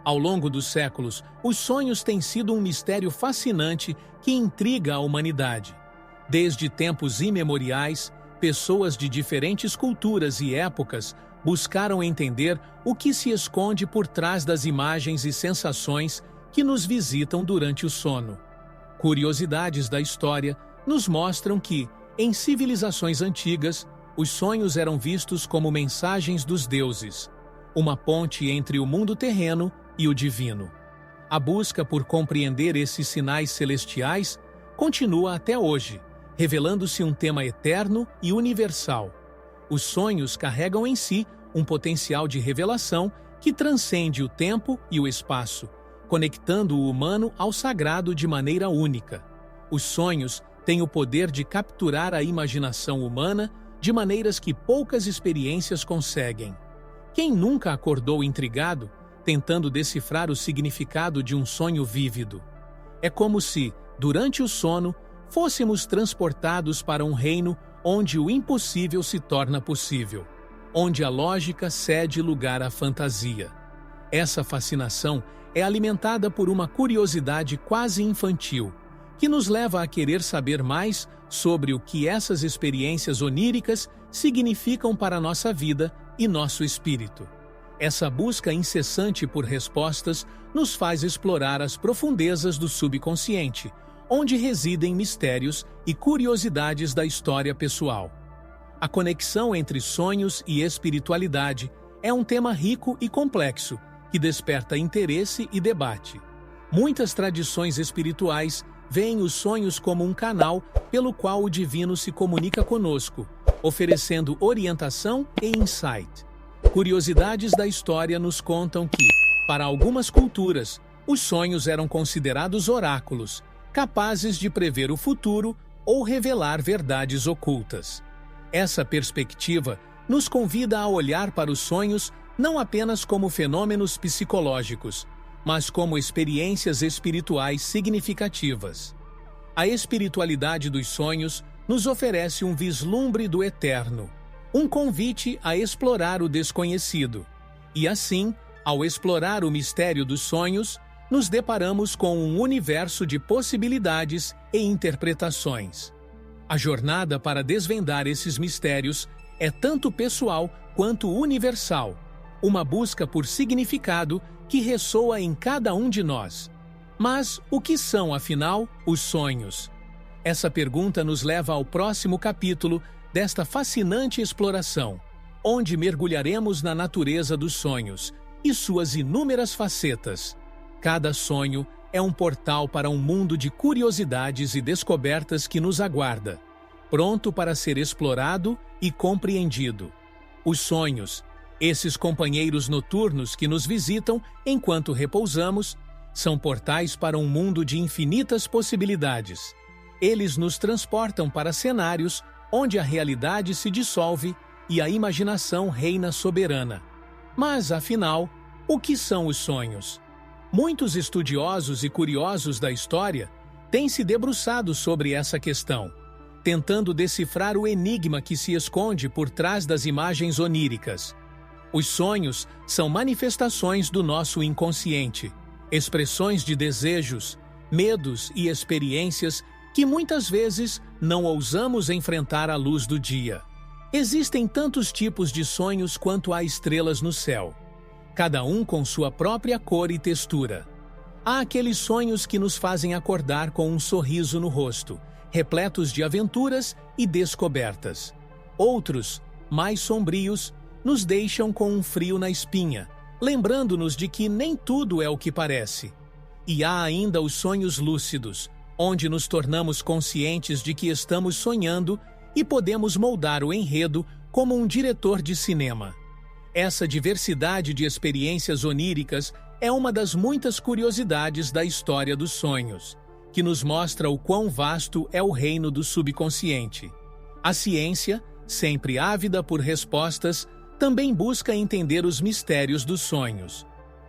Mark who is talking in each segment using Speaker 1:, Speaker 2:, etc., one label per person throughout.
Speaker 1: Ao longo dos séculos, os sonhos têm sido um mistério fascinante que intriga a humanidade. Desde tempos imemoriais, pessoas de diferentes culturas e épocas buscaram entender o que se esconde por trás das imagens e sensações que nos visitam durante o sono. Curiosidades da história nos mostram que, em civilizações antigas, os sonhos eram vistos como mensagens dos deuses, uma ponte entre o mundo terreno e o divino. A busca por compreender esses sinais celestiais continua até hoje, revelando-se um tema eterno e universal. Os sonhos carregam em si um potencial de revelação que transcende o tempo e o espaço, conectando o humano ao sagrado de maneira única. Os sonhos têm o poder de capturar a imaginação humana de maneiras que poucas experiências conseguem. Quem nunca acordou intrigado, tentando decifrar o significado de um sonho vívido? É como se, durante o sono, fôssemos transportados para um reino onde o impossível se torna possível, onde a lógica cede lugar à fantasia. Essa fascinação é alimentada por uma curiosidade quase infantil, que nos leva a querer saber mais sobre o que essas experiências oníricas significam para nossa vida e nosso espírito. Essa busca incessante por respostas nos faz explorar as profundezas do subconsciente, onde residem mistérios e curiosidades da história pessoal. A conexão entre sonhos e espiritualidade é um tema rico e complexo, que desperta interesse e debate. Muitas tradições espirituais veem os sonhos como um canal pelo qual o divino se comunica conosco, oferecendo orientação e insight. Curiosidades da história nos contam que, para algumas culturas, os sonhos eram considerados oráculos, capazes de prever o futuro ou revelar verdades ocultas. Essa perspectiva nos convida a olhar para os sonhos não apenas como fenômenos psicológicos, mas como experiências espirituais significativas. A espiritualidade dos sonhos nos oferece um vislumbre do eterno, um convite a explorar o desconhecido. E assim, ao explorar o mistério dos sonhos, nos deparamos com um universo de possibilidades e interpretações. A jornada para desvendar esses mistérios é tanto pessoal quanto universal, uma busca por significado que ressoa em cada um de nós. Mas o que são, afinal, os sonhos? Essa pergunta nos leva ao próximo capítulo desta fascinante exploração, onde mergulharemos na natureza dos sonhos e suas inúmeras facetas. Cada sonho é um portal para um mundo de curiosidades e descobertas que nos aguarda, pronto para ser explorado e compreendido. Os sonhos, esses companheiros noturnos que nos visitam enquanto repousamos, são portais para um mundo de infinitas possibilidades. Eles nos transportam para cenários onde a realidade se dissolve e a imaginação reina soberana. Mas, afinal, o que são os sonhos? Muitos estudiosos e curiosos da história têm se debruçado sobre essa questão, tentando decifrar o enigma que se esconde por trás das imagens oníricas. Os sonhos são manifestações do nosso inconsciente, expressões de desejos, medos e experiências que muitas vezes não ousamos enfrentar à luz do dia. Existem tantos tipos de sonhos quanto há estrelas no céu, cada um com sua própria cor e textura. Há aqueles sonhos que nos fazem acordar com um sorriso no rosto, repletos de aventuras e descobertas. Outros, mais sombrios, nos deixam com um frio na espinha, lembrando-nos de que nem tudo é o que parece. E há ainda os sonhos lúcidos, onde nos tornamos conscientes de que estamos sonhando e podemos moldar o enredo como um diretor de cinema. Essa diversidade de experiências oníricas é uma das muitas curiosidades da história dos sonhos, que nos mostra o quão vasto é o reino do subconsciente. A ciência, sempre ávida por respostas, também busca entender os mistérios dos sonhos.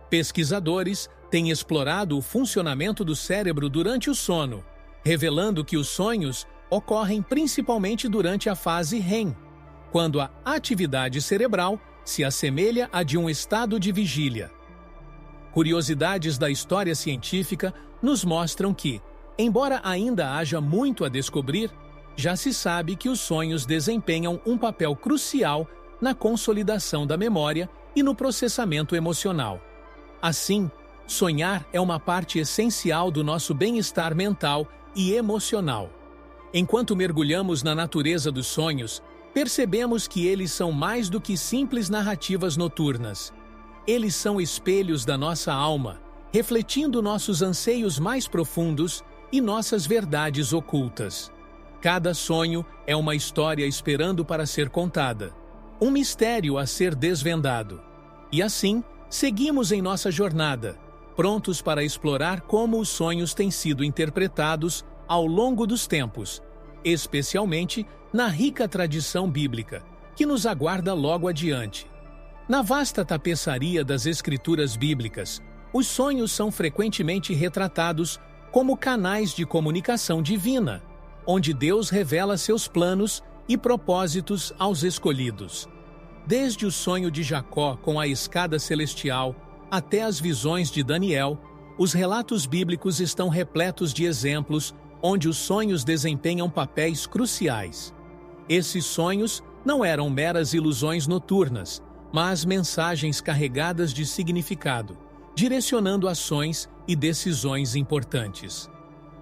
Speaker 1: Pesquisadores têm explorado o funcionamento do cérebro durante o sono, revelando que os sonhos ocorrem principalmente durante a fase REM, quando a atividade cerebral se assemelha à de um estado de vigília. Curiosidades da história científica nos mostram que, embora ainda haja muito a descobrir, já se sabe que os sonhos desempenham um papel crucial na consolidação da memória e no processamento emocional. Assim, sonhar é uma parte essencial do nosso bem-estar mental e emocional. Enquanto mergulhamos na natureza dos sonhos, percebemos que eles são mais do que simples narrativas noturnas. Eles são espelhos da nossa alma, refletindo nossos anseios mais profundos e nossas verdades ocultas. Cada sonho é uma história esperando para ser contada, um mistério a ser desvendado. E assim, seguimos em nossa jornada, prontos para explorar como os sonhos têm sido interpretados ao longo dos tempos, especialmente na rica tradição bíblica, que nos aguarda logo adiante. Na vasta tapeçaria das escrituras bíblicas, os sonhos são frequentemente retratados como canais de comunicação divina, onde Deus revela seus planos e propósitos aos escolhidos. Desde o sonho de Jacó com a escada celestial até as visões de Daniel, os relatos bíblicos estão repletos de exemplos onde os sonhos desempenham papéis cruciais. Esses sonhos não eram meras ilusões noturnas, mas mensagens carregadas de significado, direcionando ações e decisões importantes.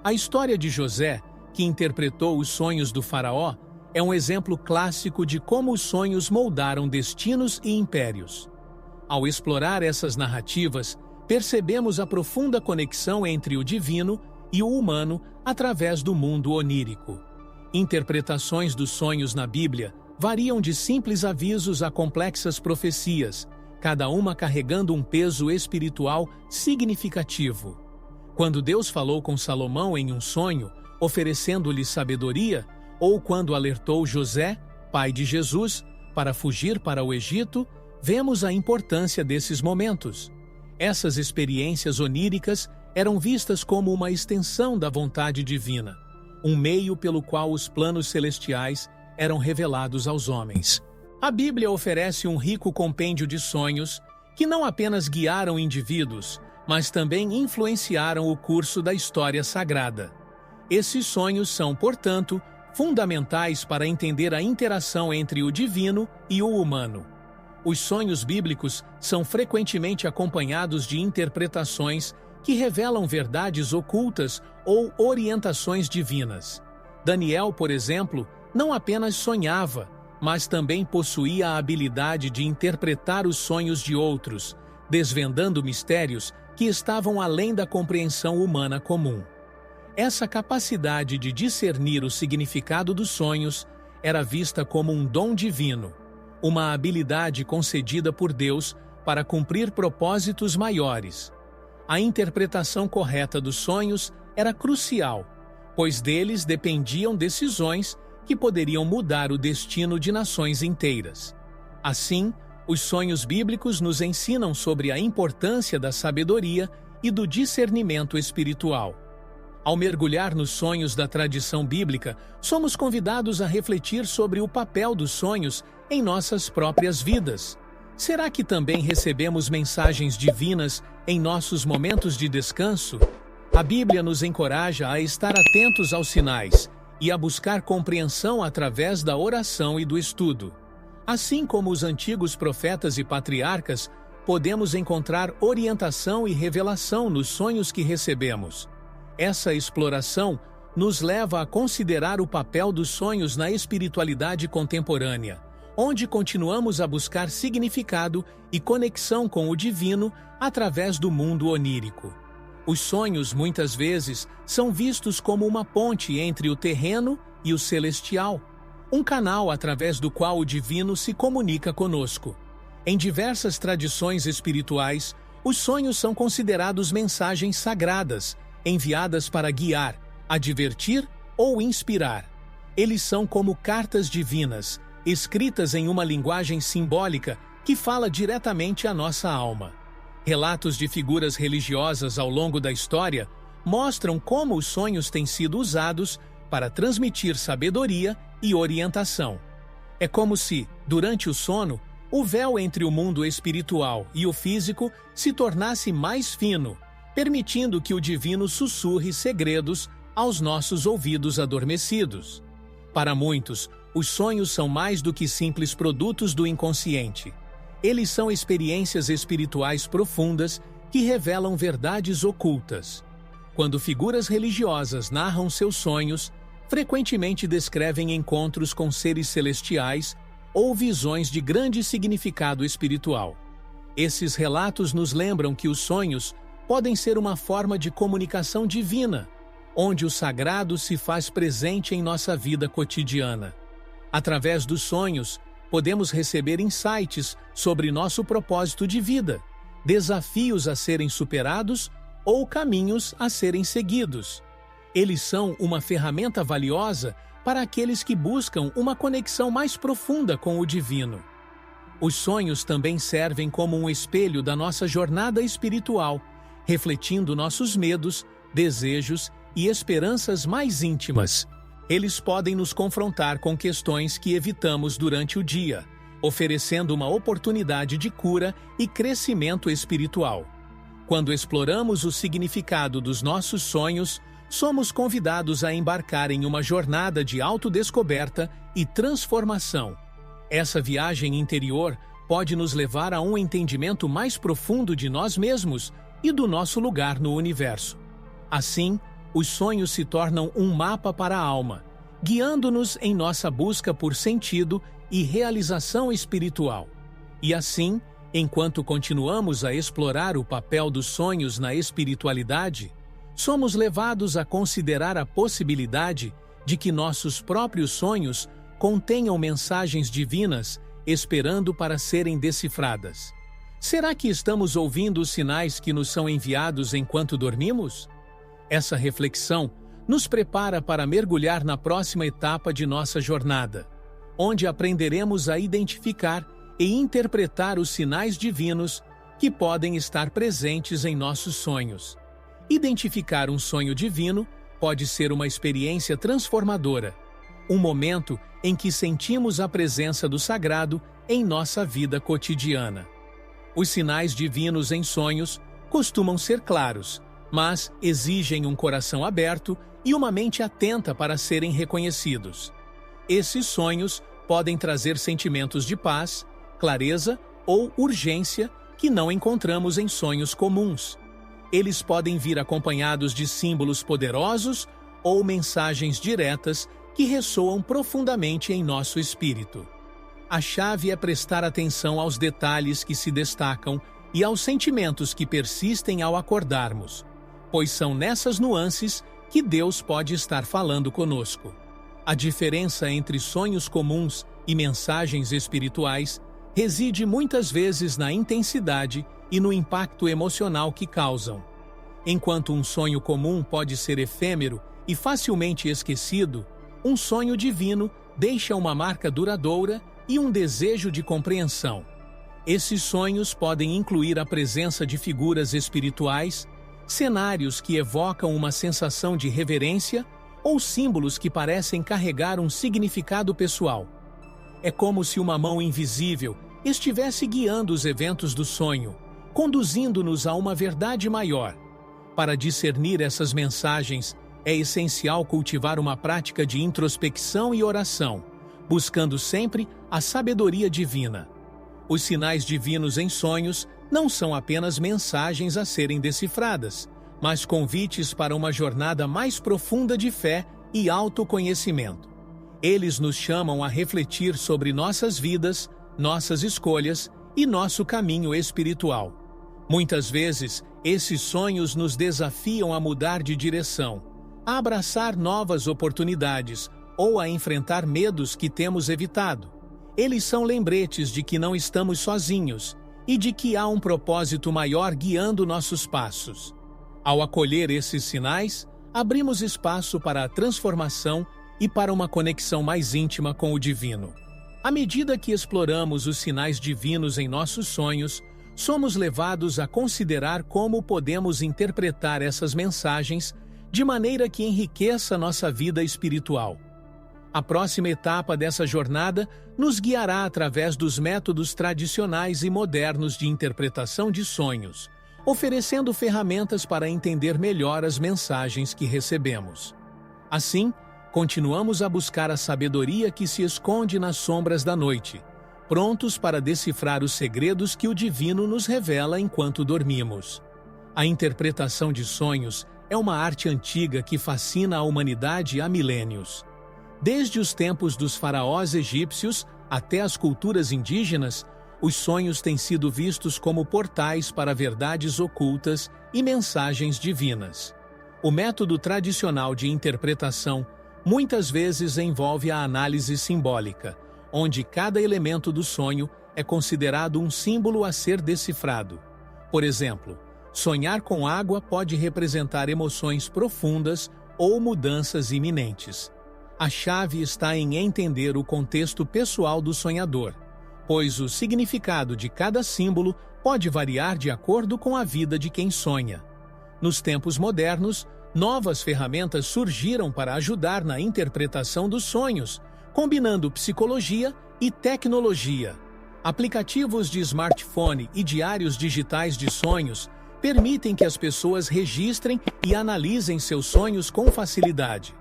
Speaker 1: A história de José, que interpretou os sonhos do faraó, é um exemplo clássico de como os sonhos moldaram destinos e impérios. Ao explorar essas narrativas, percebemos a profunda conexão entre o divino e o humano através do mundo onírico. Interpretações dos sonhos na Bíblia variam de simples avisos a complexas profecias, cada uma carregando um peso espiritual significativo. Quando Deus falou com Salomão em um sonho, oferecendo-lhe sabedoria, ou quando alertou José, pai de Jesus, para fugir para o Egito, vemos a importância desses momentos. Essas experiências oníricas eram vistas como uma extensão da vontade divina, um meio pelo qual os planos celestiais eram revelados aos homens. A Bíblia oferece um rico compêndio de sonhos que não apenas guiaram indivíduos, mas também influenciaram o curso da história sagrada. Esses sonhos são, portanto, fundamentais para entender a interação entre o divino e o humano. Os sonhos bíblicos são frequentemente acompanhados de interpretações que revelam verdades ocultas ou orientações divinas. Daniel, por exemplo, não apenas sonhava, mas também possuía a habilidade de interpretar os sonhos de outros, desvendando mistérios que estavam além da compreensão humana comum. Essa capacidade de discernir o significado dos sonhos era vista como um dom divino, uma habilidade concedida por Deus para cumprir propósitos maiores. A interpretação correta dos sonhos era crucial, pois deles dependiam decisões que poderiam mudar o destino de nações inteiras. Assim, os sonhos bíblicos nos ensinam sobre a importância da sabedoria e do discernimento espiritual. Ao mergulhar nos sonhos da tradição bíblica, somos convidados a refletir sobre o papel dos sonhos em nossas próprias vidas. Será que também recebemos mensagens divinas em nossos momentos de descanso? A Bíblia nos encoraja a estar atentos aos sinais e a buscar compreensão através da oração e do estudo. Assim como os antigos profetas e patriarcas, podemos encontrar orientação e revelação nos sonhos que recebemos. Essa exploração nos leva a considerar o papel dos sonhos na espiritualidade contemporânea, onde continuamos a buscar significado e conexão com o divino através do mundo onírico. Os sonhos, muitas vezes, são vistos como uma ponte entre o terreno e o celestial, um canal através do qual o divino se comunica conosco. Em diversas tradições espirituais, os sonhos são considerados mensagens sagradas, enviadas para guiar, advertir ou inspirar. Eles são como cartas divinas, escritas em uma linguagem simbólica que fala diretamente à nossa alma. Relatos de figuras religiosas ao longo da história mostram como os sonhos têm sido usados para transmitir sabedoria e orientação. É como se, durante o sono, o véu entre o mundo espiritual e o físico se tornasse mais fino, permitindo que o divino sussurre segredos aos nossos ouvidos adormecidos. Para muitos, os sonhos são mais do que simples produtos do inconsciente. Eles são experiências espirituais profundas que revelam verdades ocultas. Quando figuras religiosas narram seus sonhos, frequentemente descrevem encontros com seres celestiais ou visões de grande significado espiritual. Esses relatos nos lembram que os sonhos podem ser uma forma de comunicação divina, onde o sagrado se faz presente em nossa vida cotidiana. Através dos sonhos, podemos receber insights sobre nosso propósito de vida, desafios a serem superados ou caminhos a serem seguidos. Eles são uma ferramenta valiosa para aqueles que buscam uma conexão mais profunda com o divino. Os sonhos também servem como um espelho da nossa jornada espiritual, refletindo nossos medos, desejos e esperanças mais íntimas. Eles podem nos confrontar com questões que evitamos durante o dia, oferecendo uma oportunidade de cura e crescimento espiritual. Quando exploramos o significado dos nossos sonhos, somos convidados a embarcar em uma jornada de autodescoberta e transformação. Essa viagem interior pode nos levar a um entendimento mais profundo de nós mesmos e do nosso lugar no universo. Assim, os sonhos se tornam um mapa para a alma, guiando-nos em nossa busca por sentido e realização espiritual. E assim, enquanto continuamos a explorar o papel dos sonhos na espiritualidade, somos levados a considerar a possibilidade de que nossos próprios sonhos contenham mensagens divinas esperando para serem decifradas. Será que estamos ouvindo os sinais que nos são enviados enquanto dormimos? Essa reflexão nos prepara para mergulhar na próxima etapa de nossa jornada, onde aprenderemos a identificar e interpretar os sinais divinos que podem estar presentes em nossos sonhos. Identificar um sonho divino pode ser uma experiência transformadora, um momento em que sentimos a presença do sagrado em nossa vida cotidiana. Os sinais divinos em sonhos costumam ser claros, mas exigem um coração aberto e uma mente atenta para serem reconhecidos. Esses sonhos podem trazer sentimentos de paz, clareza ou urgência que não encontramos em sonhos comuns. Eles podem vir acompanhados de símbolos poderosos ou mensagens diretas que ressoam profundamente em nosso espírito. A chave é prestar atenção aos detalhes que se destacam e aos sentimentos que persistem ao acordarmos, pois são nessas nuances que Deus pode estar falando conosco. A diferença entre sonhos comuns e mensagens espirituais reside muitas vezes na intensidade e no impacto emocional que causam. Enquanto um sonho comum pode ser efêmero e facilmente esquecido, um sonho divino deixa uma marca duradoura e um desejo de compreensão. Esses sonhos podem incluir a presença de figuras espirituais, cenários que evocam uma sensação de reverência ou símbolos que parecem carregar um significado pessoal. É como se uma mão invisível estivesse guiando os eventos do sonho, conduzindo-nos a uma verdade maior. Para discernir essas mensagens, é essencial cultivar uma prática de introspecção e oração, buscando sempre a sabedoria divina. Os sinais divinos em sonhos não são apenas mensagens a serem decifradas, mas convites para uma jornada mais profunda de fé e autoconhecimento. Eles nos chamam a refletir sobre nossas vidas, nossas escolhas e nosso caminho espiritual. Muitas vezes, esses sonhos nos desafiam a mudar de direção, a abraçar novas oportunidades ou a enfrentar medos que temos evitado. Eles são lembretes de que não estamos sozinhos e de que há um propósito maior guiando nossos passos. Ao acolher esses sinais, abrimos espaço para a transformação e para uma conexão mais íntima com o divino. À medida que exploramos os sinais divinos em nossos sonhos, somos levados a considerar como podemos interpretar essas mensagens de maneira que enriqueça nossa vida espiritual. A próxima etapa dessa jornada nos guiará através dos métodos tradicionais e modernos de interpretação de sonhos, oferecendo ferramentas para entender melhor as mensagens que recebemos. Assim, continuamos a buscar a sabedoria que se esconde nas sombras da noite, prontos para decifrar os segredos que o divino nos revela enquanto dormimos. A interpretação de sonhos é uma arte antiga que fascina a humanidade há milênios. Desde os tempos dos faraós egípcios até as culturas indígenas, os sonhos têm sido vistos como portais para verdades ocultas e mensagens divinas. O método tradicional de interpretação muitas vezes envolve a análise simbólica, onde cada elemento do sonho é considerado um símbolo a ser decifrado. Por exemplo, sonhar com água pode representar emoções profundas ou mudanças iminentes. A chave está em entender o contexto pessoal do sonhador, pois o significado de cada símbolo pode variar de acordo com a vida de quem sonha. Nos tempos modernos, novas ferramentas surgiram para ajudar na interpretação dos sonhos, combinando psicologia e tecnologia. Aplicativos de smartphone e diários digitais de sonhos permitem que as pessoas registrem e analisem seus sonhos com facilidade.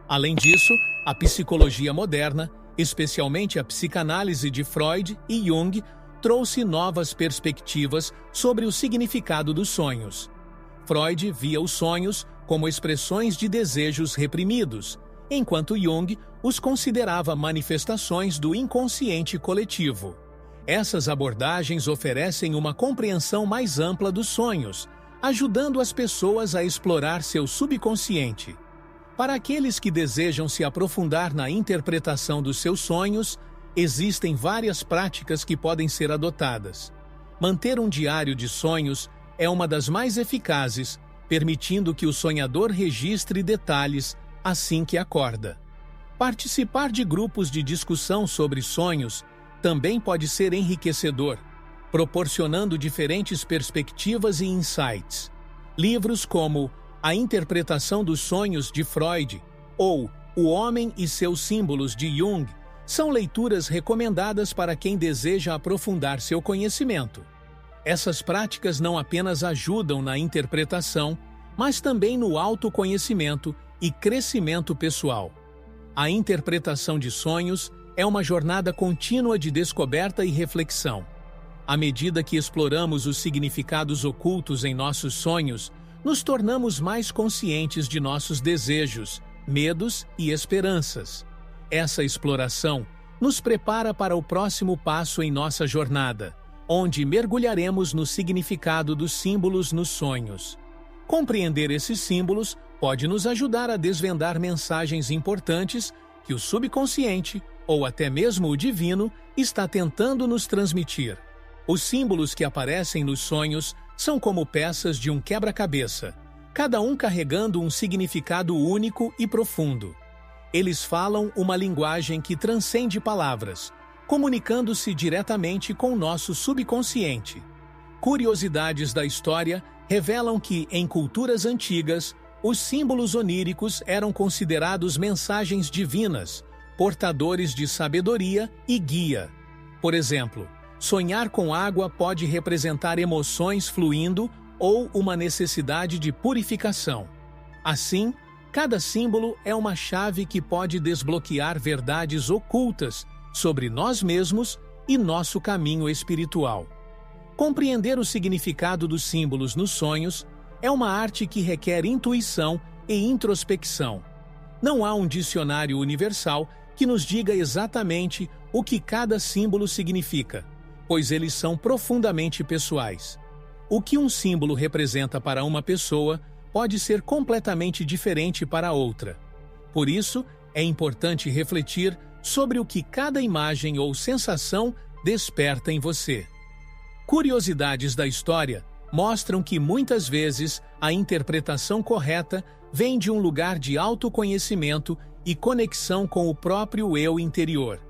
Speaker 1: Além disso, a psicologia moderna, especialmente a psicanálise de Freud e Jung, trouxe novas perspectivas sobre o significado dos sonhos. Freud via os sonhos como expressões de desejos reprimidos, enquanto Jung os considerava manifestações do inconsciente coletivo. Essas abordagens oferecem uma compreensão mais ampla dos sonhos, ajudando as pessoas a explorar seu subconsciente. Para aqueles que desejam se aprofundar na interpretação dos seus sonhos, existem várias práticas que podem ser adotadas. Manter um diário de sonhos é uma das mais eficazes, permitindo que o sonhador registre detalhes assim que acorda. Participar de grupos de discussão sobre sonhos também pode ser enriquecedor, proporcionando diferentes perspectivas e insights. Livros como A Interpretação dos Sonhos, de Freud, ou O Homem e Seus Símbolos, de Jung, são leituras recomendadas para quem deseja aprofundar seu conhecimento. Essas práticas não apenas ajudam na interpretação, mas também no autoconhecimento e crescimento pessoal. A interpretação de sonhos é uma jornada contínua de descoberta e reflexão. À medida que exploramos os significados ocultos em nossos sonhos, nos tornamos mais conscientes de nossos desejos, medos e esperanças. Essa exploração nos prepara para o próximo passo em nossa jornada, onde mergulharemos no significado dos símbolos nos sonhos. Compreender esses símbolos pode nos ajudar a desvendar mensagens importantes que o subconsciente, ou até mesmo o divino, está tentando nos transmitir. Os símbolos que aparecem nos sonhos são como peças de um quebra-cabeça, cada um carregando um significado único e profundo. Eles falam uma linguagem que transcende palavras, comunicando-se diretamente com o nosso subconsciente. Curiosidades da história revelam que, em culturas antigas, os símbolos oníricos eram considerados mensagens divinas, portadores de sabedoria e guia. Por exemplo, sonhar com água pode representar emoções fluindo ou uma necessidade de purificação. Assim, cada símbolo é uma chave que pode desbloquear verdades ocultas sobre nós mesmos e nosso caminho espiritual. Compreender o significado dos símbolos nos sonhos é uma arte que requer intuição e introspecção. Não há um dicionário universal que nos diga exatamente o que cada símbolo significa, pois eles são profundamente pessoais. O que um símbolo representa para uma pessoa pode ser completamente diferente para outra. Por isso, é importante refletir sobre o que cada imagem ou sensação desperta em você. Curiosidades da história mostram que muitas vezes a interpretação correta vem de um lugar de autoconhecimento e conexão com o próprio eu interior.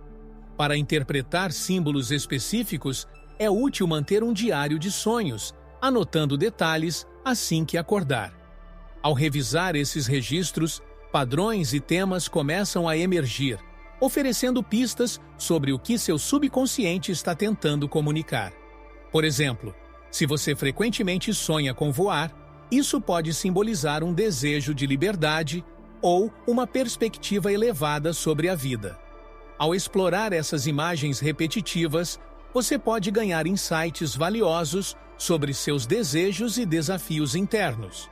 Speaker 1: Para interpretar símbolos específicos, é útil manter um diário de sonhos, anotando detalhes assim que acordar. Ao revisar esses registros, padrões e temas começam a emergir, oferecendo pistas sobre o que seu subconsciente está tentando comunicar. Por exemplo, se você frequentemente sonha com voar, isso pode simbolizar um desejo de liberdade ou uma perspectiva elevada sobre a vida. Ao explorar essas imagens repetitivas, você pode ganhar insights valiosos sobre seus desejos e desafios internos.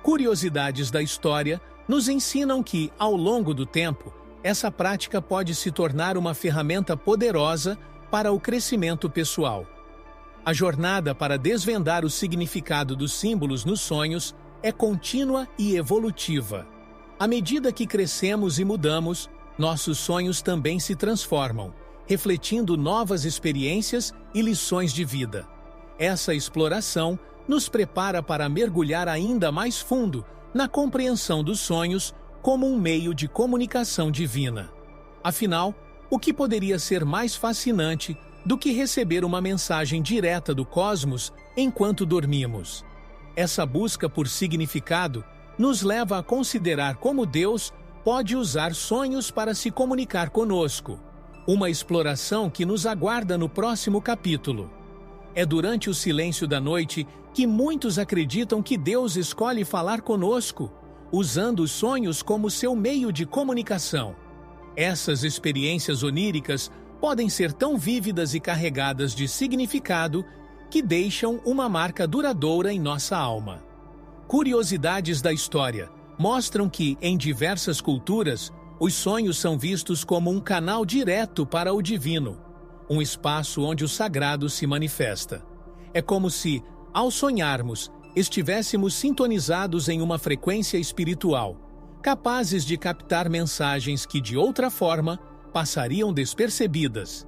Speaker 1: Curiosidades da história nos ensinam que, ao longo do tempo, essa prática pode se tornar uma ferramenta poderosa para o crescimento pessoal. A jornada para desvendar o significado dos símbolos nos sonhos é contínua e evolutiva. À medida que crescemos e mudamos, nossos sonhos também se transformam, refletindo novas experiências e lições de vida. Essa exploração nos prepara para mergulhar ainda mais fundo na compreensão dos sonhos como um meio de comunicação divina. Afinal, o que poderia ser mais fascinante do que receber uma mensagem direta do cosmos enquanto dormimos? Essa busca por significado nos leva a considerar como Deus pode usar sonhos para se comunicar conosco, uma exploração que nos aguarda no próximo capítulo. É durante o silêncio da noite que muitos acreditam que Deus escolhe falar conosco, usando os sonhos como seu meio de comunicação. Essas experiências oníricas podem ser tão vívidas e carregadas de significado que deixam uma marca duradoura em nossa alma. Curiosidades da história mostram que, em diversas culturas, os sonhos são vistos como um canal direto para o divino, um espaço onde o sagrado se manifesta. É como se, ao sonharmos, estivéssemos sintonizados em uma frequência espiritual, capazes de captar mensagens que, de outra forma, passariam despercebidas.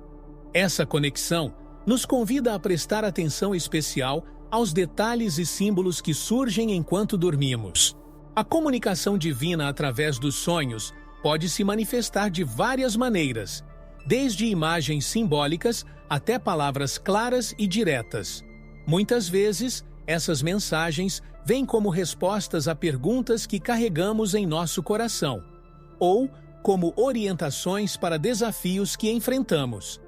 Speaker 1: Essa conexão nos convida a prestar atenção especial aos detalhes e símbolos que surgem enquanto dormimos. A comunicação divina através dos sonhos pode se manifestar de várias maneiras, desde imagens simbólicas até palavras claras e diretas. Muitas vezes, essas mensagens vêm como respostas a perguntas que carregamos em nosso coração, ou como orientações para desafios que enfrentamos.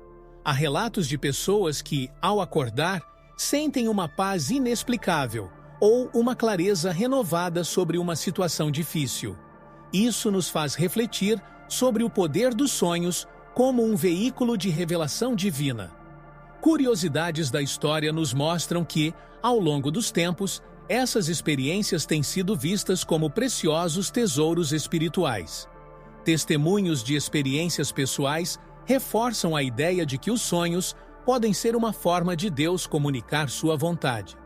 Speaker 1: Há relatos de pessoas que, ao acordar, sentem uma paz inexplicável ou uma clareza renovada sobre uma situação difícil. Isso nos faz refletir sobre o poder dos sonhos como um veículo de revelação divina. Curiosidades da história nos mostram que, ao longo dos tempos, essas experiências têm sido vistas como preciosos tesouros espirituais. Testemunhos de experiências pessoais reforçam a ideia de que os sonhos podem ser uma forma de Deus comunicar sua vontade.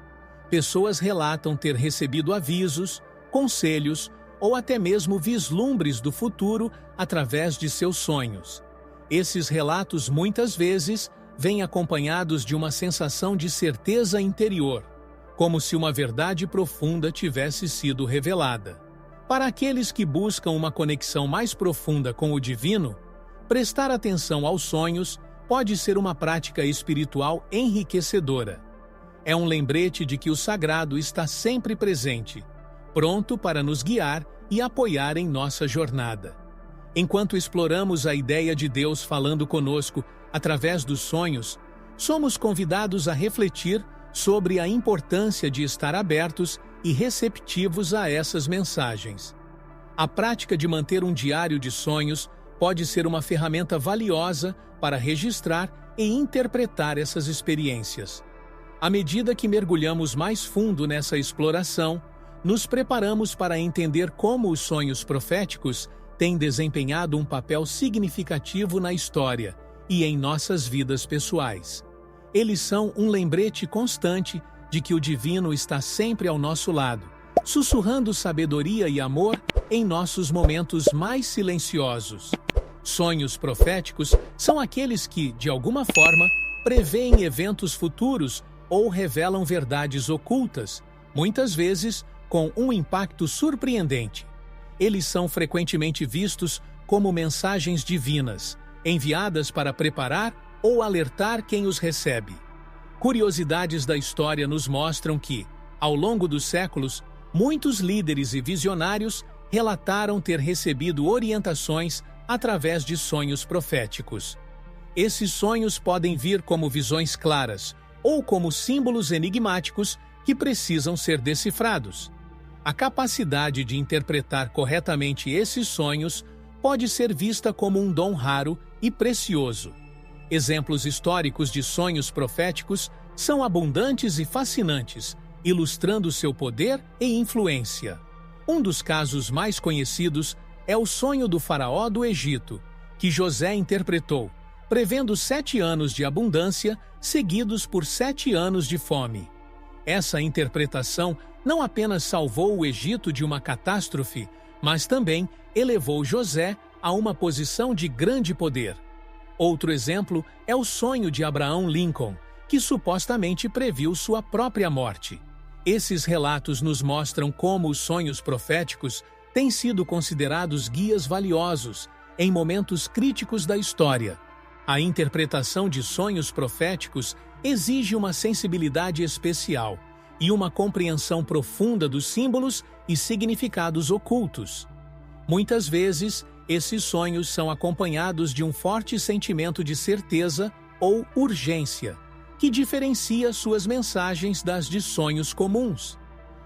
Speaker 1: Pessoas relatam ter recebido avisos, conselhos ou até mesmo vislumbres do futuro através de seus sonhos. Esses relatos muitas vezes vêm acompanhados de uma sensação de certeza interior, como se uma verdade profunda tivesse sido revelada. Para aqueles que buscam uma conexão mais profunda com o divino, prestar atenção aos sonhos pode ser uma prática espiritual enriquecedora. É um lembrete de que o sagrado está sempre presente, pronto para nos guiar e apoiar em nossa jornada. Enquanto exploramos a ideia de Deus falando conosco através dos sonhos, somos convidados a refletir sobre a importância de estar abertos e receptivos a essas mensagens. A prática de manter um diário de sonhos pode ser uma ferramenta valiosa para registrar e interpretar essas experiências. À medida que mergulhamos mais fundo nessa exploração, nos preparamos para entender como os sonhos proféticos têm desempenhado um papel significativo na história e em nossas vidas pessoais. Eles são um lembrete constante de que o divino está sempre ao nosso lado, sussurrando sabedoria e amor em nossos momentos mais silenciosos. Sonhos proféticos são aqueles que, de alguma forma, preveem eventos futuros ou revelam verdades ocultas, muitas vezes com um impacto surpreendente. Eles são frequentemente vistos como mensagens divinas, enviadas para preparar ou alertar quem os recebe. Curiosidades da história nos mostram que, ao longo dos séculos, muitos líderes e visionários relataram ter recebido orientações através de sonhos proféticos. Esses sonhos podem vir como visões claras ou como símbolos enigmáticos que precisam ser decifrados. A capacidade de interpretar corretamente esses sonhos pode ser vista como um dom raro e precioso. Exemplos históricos de sonhos proféticos são abundantes e fascinantes, ilustrando seu poder e influência. Um dos casos mais conhecidos é o sonho do faraó do Egito, que José interpretou, prevendo 7 anos de abundância seguidos por 7 anos de fome. Essa interpretação não apenas salvou o Egito de uma catástrofe, mas também elevou José a uma posição de grande poder. Outro exemplo é o sonho de Abraham Lincoln, que supostamente previu sua própria morte. Esses relatos nos mostram como os sonhos proféticos têm sido considerados guias valiosos em momentos críticos da história. A interpretação de sonhos proféticos exige uma sensibilidade especial e uma compreensão profunda dos símbolos e significados ocultos. Muitas vezes, esses sonhos são acompanhados de um forte sentimento de certeza ou urgência, que diferencia suas mensagens das de sonhos comuns.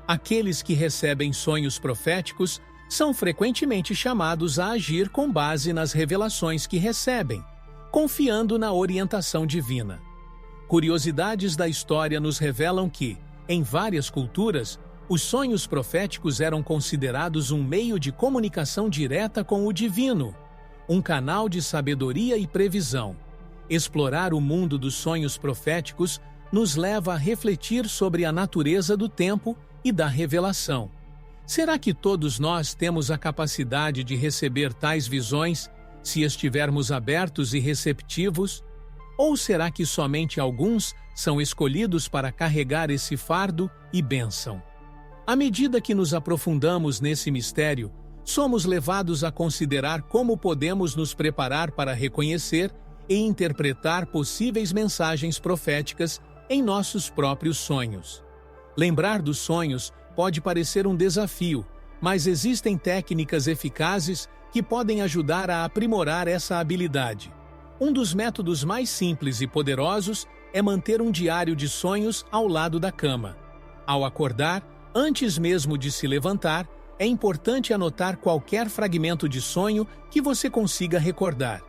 Speaker 1: Aqueles que recebem sonhos proféticos são frequentemente chamados a agir com base nas revelações que recebem, confiando na orientação divina. Curiosidades da história nos revelam que, em várias culturas, os sonhos proféticos eram considerados um meio de comunicação direta com o divino, um canal de sabedoria e previsão. Explorar o mundo dos sonhos proféticos nos leva a refletir sobre a natureza do tempo e da revelação. Será que todos nós temos a capacidade de receber tais visões se estivermos abertos e receptivos? Ou será que somente alguns são escolhidos para carregar esse fardo e bênção? À medida que nos aprofundamos nesse mistério, somos levados a considerar como podemos nos preparar para reconhecer e interpretar possíveis mensagens proféticas em nossos próprios sonhos. Lembrar dos sonhos pode parecer um desafio, mas existem técnicas eficazes que podem ajudar a aprimorar essa habilidade. Um dos métodos mais simples e poderosos é manter um diário de sonhos ao lado da cama. Ao acordar, antes mesmo de se levantar, é importante anotar qualquer fragmento de sonho que você consiga recordar.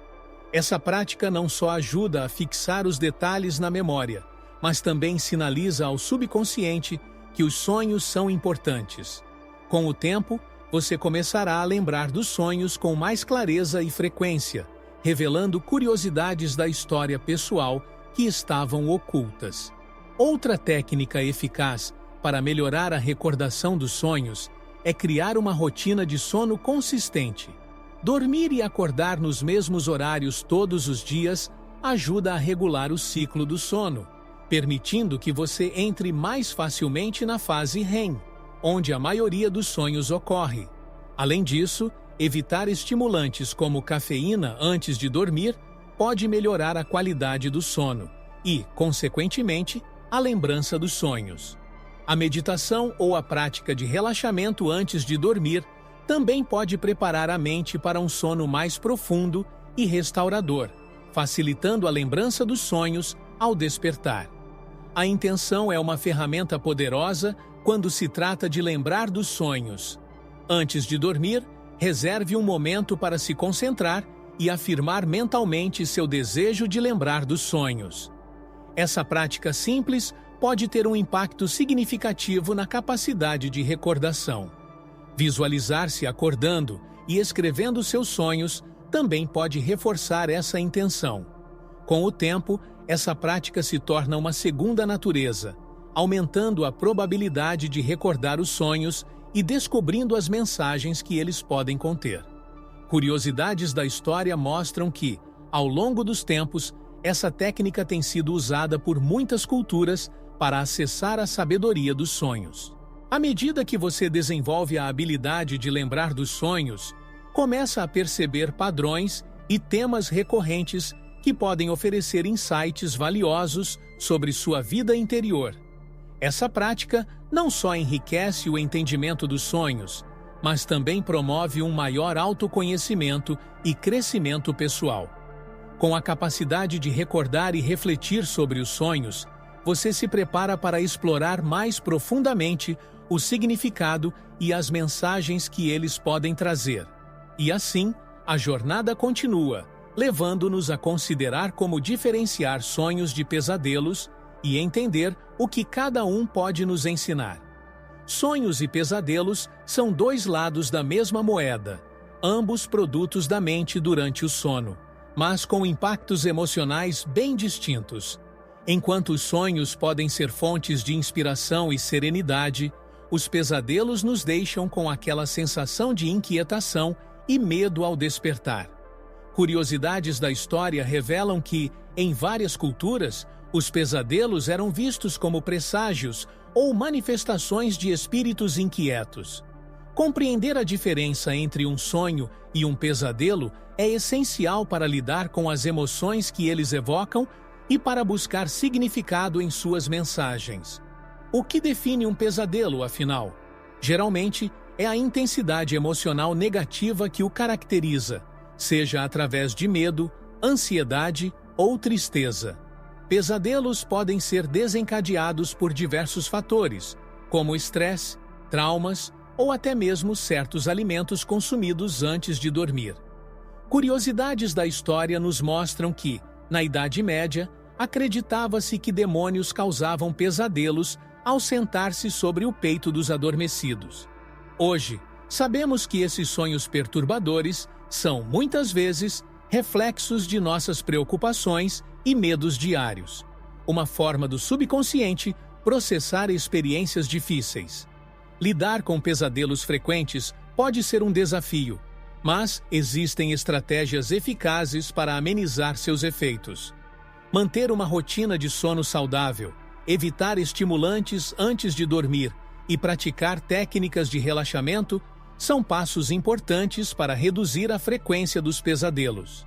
Speaker 1: Essa prática não só ajuda a fixar os detalhes na memória, mas também sinaliza ao subconsciente que os sonhos são importantes. Com o tempo, você começará a lembrar dos sonhos com mais clareza e frequência, revelando curiosidades da história pessoal que estavam ocultas. Outra técnica eficaz para melhorar a recordação dos sonhos é criar uma rotina de sono consistente. Dormir e acordar nos mesmos horários todos os dias ajuda a regular o ciclo do sono, permitindo que você entre mais facilmente na fase REM, onde a maioria dos sonhos ocorre. Além disso, evitar estimulantes como cafeína antes de dormir pode melhorar a qualidade do sono e, consequentemente, a lembrança dos sonhos. A meditação ou a prática de relaxamento antes de dormir também pode preparar a mente para um sono mais profundo e restaurador, facilitando a lembrança dos sonhos ao despertar. A intenção é uma ferramenta poderosa quando se trata de lembrar dos sonhos. Antes de dormir, reserve um momento para se concentrar e afirmar mentalmente seu desejo de lembrar dos sonhos. Essa prática simples pode ter um impacto significativo na capacidade de recordação. Visualizar-se acordando e escrevendo seus sonhos também pode reforçar essa intenção. Com o tempo, essa prática se torna uma segunda natureza, aumentando a probabilidade de recordar os sonhos e descobrindo as mensagens que eles podem conter. Curiosidades da história mostram que, ao longo dos tempos, essa técnica tem sido usada por muitas culturas para acessar a sabedoria dos sonhos. À medida que você desenvolve a habilidade de lembrar dos sonhos, começa a perceber padrões e temas recorrentes que podem oferecer insights valiosos sobre sua vida interior. Essa prática não só enriquece o entendimento dos sonhos, mas também promove um maior autoconhecimento e crescimento pessoal. Com a capacidade de recordar e refletir sobre os sonhos, você se prepara para explorar mais profundamente o significado e as mensagens que eles podem trazer. E assim, a jornada continua, levando-nos a considerar como diferenciar sonhos de pesadelos e entender o que cada um pode nos ensinar. Sonhos e pesadelos são dois lados da mesma moeda, ambos produtos da mente durante o sono, mas com impactos emocionais bem distintos. Enquanto os sonhos podem ser fontes de inspiração e serenidade, os pesadelos nos deixam com aquela sensação de inquietação e medo ao despertar. Curiosidades da história revelam que, em várias culturas, os pesadelos eram vistos como presságios ou manifestações de espíritos inquietos. Compreender a diferença entre um sonho e um pesadelo é essencial para lidar com as emoções que eles evocam e para buscar significado em suas mensagens. O que define um pesadelo, afinal? Geralmente, é a intensidade emocional negativa que o caracteriza, seja através de medo, ansiedade ou tristeza. Pesadelos podem ser desencadeados por diversos fatores, como estresse, traumas ou até mesmo certos alimentos consumidos antes de dormir. Curiosidades da história nos mostram que, na Idade Média, acreditava-se que demônios causavam pesadelos ao sentar-se sobre o peito dos adormecidos. Hoje, sabemos que esses sonhos perturbadores são, muitas vezes, reflexos de nossas preocupações e medos diários, uma forma do subconsciente processar experiências difíceis. Lidar com pesadelos frequentes pode ser um desafio, mas existem estratégias eficazes para amenizar seus efeitos. Manter uma rotina de sono saudável, evitar estimulantes antes de dormir e praticar técnicas de relaxamento são passos importantes para reduzir a frequência dos pesadelos.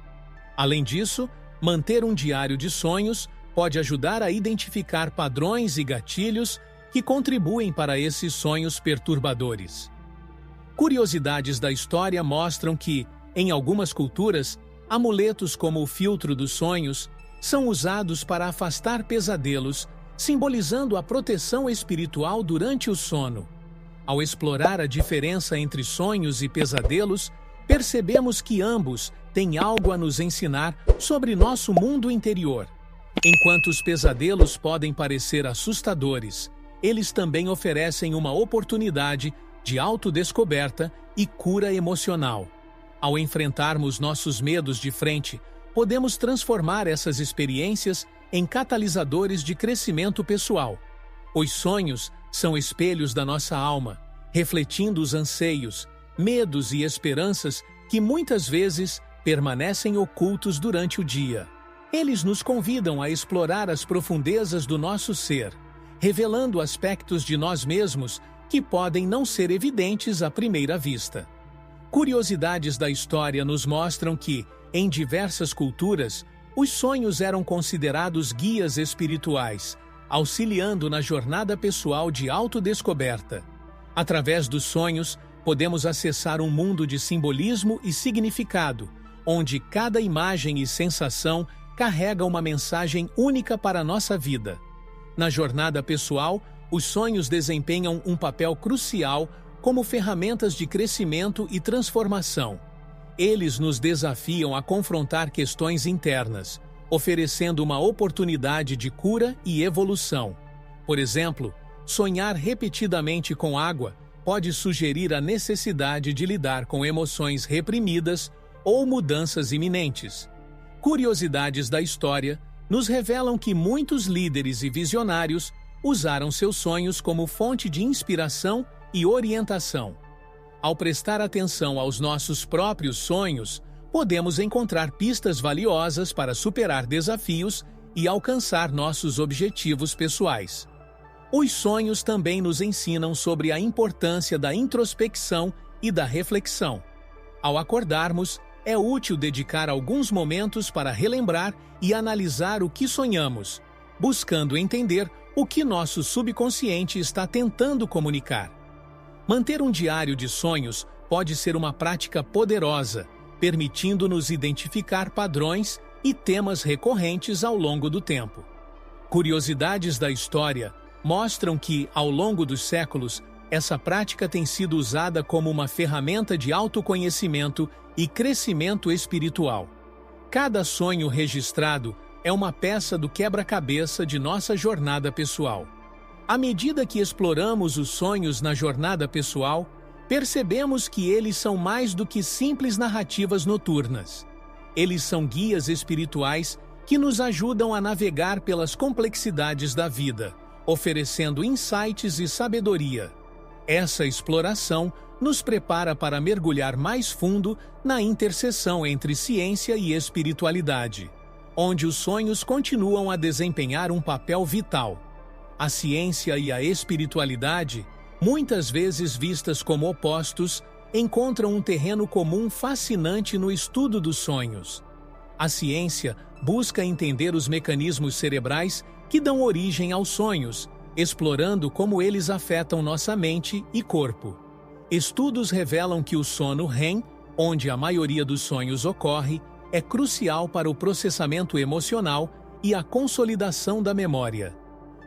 Speaker 1: Além disso, manter um diário de sonhos pode ajudar a identificar padrões e gatilhos que contribuem para esses sonhos perturbadores. Curiosidades da história mostram que, em algumas culturas, amuletos como o filtro dos sonhos são usados para afastar pesadelos, simbolizando a proteção espiritual durante o sono. Ao explorar a diferença entre sonhos e pesadelos, percebemos que ambos têm algo a nos ensinar sobre nosso mundo interior. Enquanto os pesadelos podem parecer assustadores, eles também oferecem uma oportunidade de autodescoberta e cura emocional. Ao enfrentarmos nossos medos de frente, podemos transformar essas experiências em catalisadores de crescimento pessoal. Os sonhos são espelhos da nossa alma, refletindo os anseios, medos e esperanças que muitas vezes permanecem ocultos durante o dia. Eles nos convidam a explorar as profundezas do nosso ser, revelando aspectos de nós mesmos que podem não ser evidentes à primeira vista. Curiosidades da história nos mostram que, em diversas culturas, os sonhos eram considerados guias espirituais, auxiliando na jornada pessoal de autodescoberta. Através dos sonhos, podemos acessar um mundo de simbolismo e significado, onde cada imagem e sensação carrega uma mensagem única para a nossa vida. Na jornada pessoal, os sonhos desempenham um papel crucial como ferramentas de crescimento e transformação. Eles nos desafiam a confrontar questões internas, oferecendo uma oportunidade de cura e evolução. Por exemplo, sonhar repetidamente com água pode sugerir a necessidade de lidar com emoções reprimidas ou mudanças iminentes. Curiosidades da história nos revelam que muitos líderes e visionários usaram seus sonhos como fonte de inspiração e orientação. Ao prestar atenção aos nossos próprios sonhos, podemos encontrar pistas valiosas para superar desafios e alcançar nossos objetivos pessoais. Os sonhos também nos ensinam sobre a importância da introspecção e da reflexão. Ao acordarmos, é útil dedicar alguns momentos para relembrar e analisar o que sonhamos, buscando entender o que nosso subconsciente está tentando comunicar. Manter um diário de sonhos pode ser uma prática poderosa, permitindo-nos identificar padrões e temas recorrentes ao longo do tempo. Curiosidades da história mostram que, ao longo dos séculos, essa prática tem sido usada como uma ferramenta de autoconhecimento e crescimento espiritual. Cada sonho registrado é uma peça do quebra-cabeça de nossa jornada pessoal. À medida que exploramos os sonhos na jornada pessoal, percebemos que eles são mais do que simples narrativas noturnas. Eles são guias espirituais que nos ajudam a navegar pelas complexidades da vida, oferecendo insights e sabedoria. Essa exploração nos prepara para mergulhar mais fundo na interseção entre ciência e espiritualidade, onde os sonhos continuam a desempenhar um papel vital. A ciência e a espiritualidade, muitas vezes vistas como opostos, encontram um terreno comum fascinante no estudo dos sonhos. A ciência busca entender os mecanismos cerebrais que dão origem aos sonhos, explorando como eles afetam nossa mente e corpo. Estudos revelam que o sono REM, onde a maioria dos sonhos ocorre, é crucial para o processamento emocional e a consolidação da memória.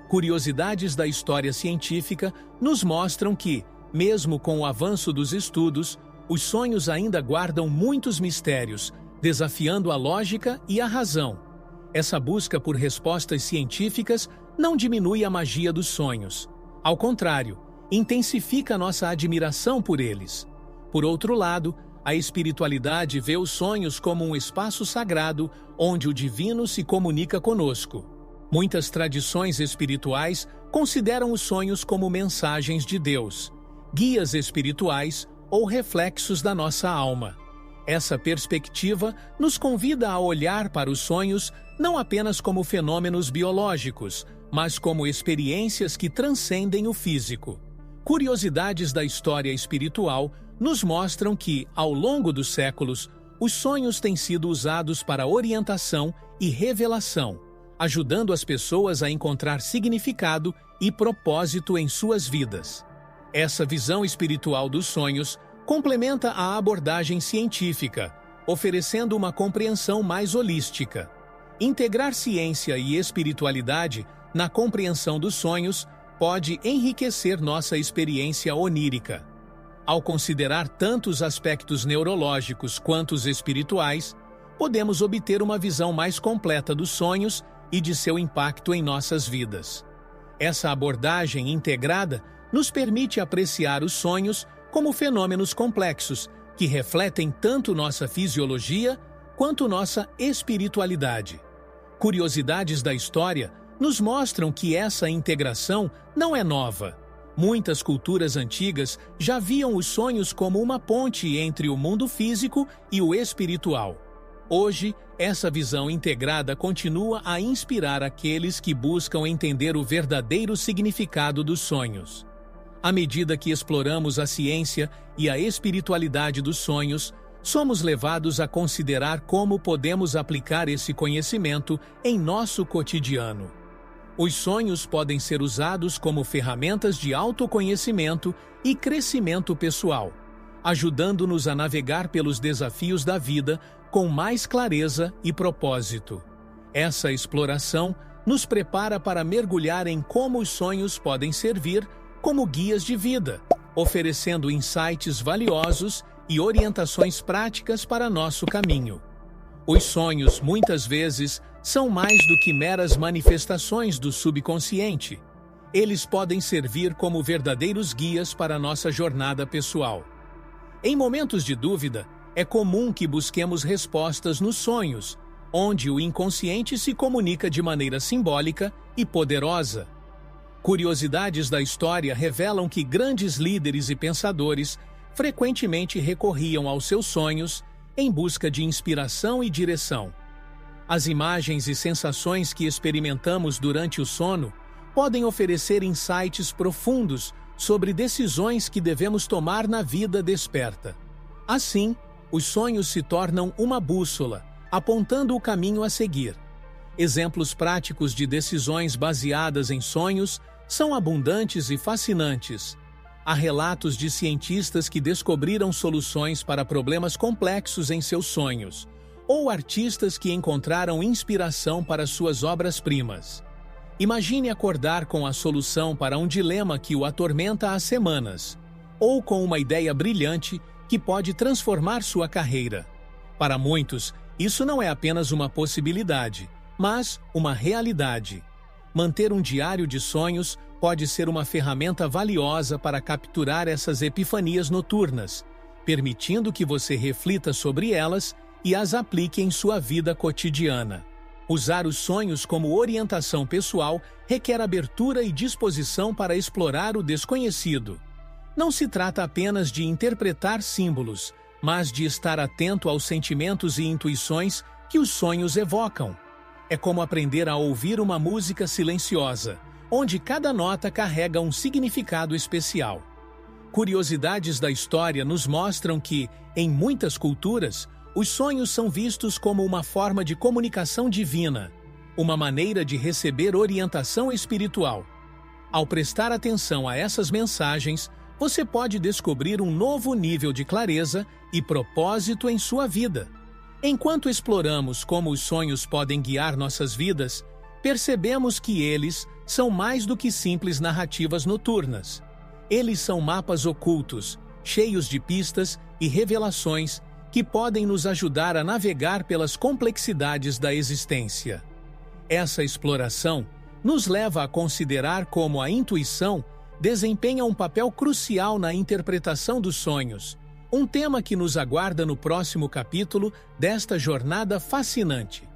Speaker 1: Curiosidades da história científica nos mostram que, mesmo com o avanço dos estudos, os sonhos ainda guardam muitos mistérios, desafiando a lógica e a razão. Essa busca por respostas científicas não diminui a magia dos sonhos. Ao contrário, intensifica nossa admiração por eles. Por outro lado, a espiritualidade vê os sonhos como um espaço sagrado onde o divino se comunica conosco. Muitas tradições espirituais consideram os sonhos como mensagens de Deus, guias espirituais ou reflexos da nossa alma. Essa perspectiva nos convida a olhar para os sonhos não apenas como fenômenos biológicos, mas como experiências que transcendem o físico. Curiosidades da história espiritual nos mostram que, ao longo dos séculos, os sonhos têm sido usados para orientação e revelação, ajudando as pessoas a encontrar significado e propósito em suas vidas. Essa visão espiritual dos sonhos complementa a abordagem científica, oferecendo uma compreensão mais holística. Integrar ciência e espiritualidade na compreensão dos sonhos pode enriquecer nossa experiência onírica. Ao considerar tanto os aspectos neurológicos quanto os espirituais, podemos obter uma visão mais completa dos sonhos e de seu impacto em nossas vidas. Essa abordagem integrada nos permite apreciar os sonhos como fenômenos complexos que refletem tanto nossa fisiologia quanto nossa espiritualidade. Curiosidades da história nos mostram que essa integração não é nova. Muitas culturas antigas já viam os sonhos como uma ponte entre o mundo físico e o espiritual. Hoje, essa visão integrada continua a inspirar aqueles que buscam entender o verdadeiro significado dos sonhos. À medida que exploramos a ciência e a espiritualidade dos sonhos, somos levados a considerar como podemos aplicar esse conhecimento em nosso cotidiano. Os sonhos podem ser usados como ferramentas de autoconhecimento e crescimento pessoal, ajudando-nos a navegar pelos desafios da vida com mais clareza e propósito. Essa exploração nos prepara para mergulhar em como os sonhos podem servir como guias de vida, oferecendo insights valiosos e orientações práticas para nosso caminho. Os sonhos, muitas vezes, são mais do que meras manifestações do subconsciente. Eles podem servir como verdadeiros guias para nossa jornada pessoal. Em momentos de dúvida, é comum que busquemos respostas nos sonhos, onde o inconsciente se comunica de maneira simbólica e poderosa. Curiosidades da história revelam que grandes líderes e pensadores frequentemente recorriam aos seus sonhos em busca de inspiração e direção. As imagens e sensações que experimentamos durante o sono podem oferecer insights profundos sobre decisões que devemos tomar na vida desperta. Assim, os sonhos se tornam uma bússola, apontando o caminho a seguir. Exemplos práticos de decisões baseadas em sonhos são abundantes e fascinantes. Há relatos de cientistas que descobriram soluções para problemas complexos em seus sonhos, ou artistas que encontraram inspiração para suas obras-primas. Imagine acordar com a solução para um dilema que o atormenta há semanas, ou com uma ideia brilhante que pode transformar sua carreira. Para muitos, isso não é apenas uma possibilidade, mas uma realidade. Manter um diário de sonhos pode ser uma ferramenta valiosa para capturar essas epifanias noturnas, permitindo que você reflita sobre elas e as aplique em sua vida cotidiana. Usar os sonhos como orientação pessoal requer abertura e disposição para explorar o desconhecido. Não se trata apenas de interpretar símbolos, mas de estar atento aos sentimentos e intuições que os sonhos evocam. É como aprender a ouvir uma música silenciosa, onde cada nota carrega um significado especial. Curiosidades da história nos mostram que, em muitas culturas, os sonhos são vistos como uma forma de comunicação divina, uma maneira de receber orientação espiritual. Ao prestar atenção a essas mensagens, você pode descobrir um novo nível de clareza e propósito em sua vida. Enquanto exploramos como os sonhos podem guiar nossas vidas, percebemos que eles são mais do que simples narrativas noturnas. Eles são mapas ocultos, cheios de pistas e revelações que podem nos ajudar a navegar pelas complexidades da existência. Essa exploração nos leva a considerar como a intuição desempenha um papel crucial na interpretação dos sonhos, um tema que nos aguarda no próximo capítulo desta jornada fascinante.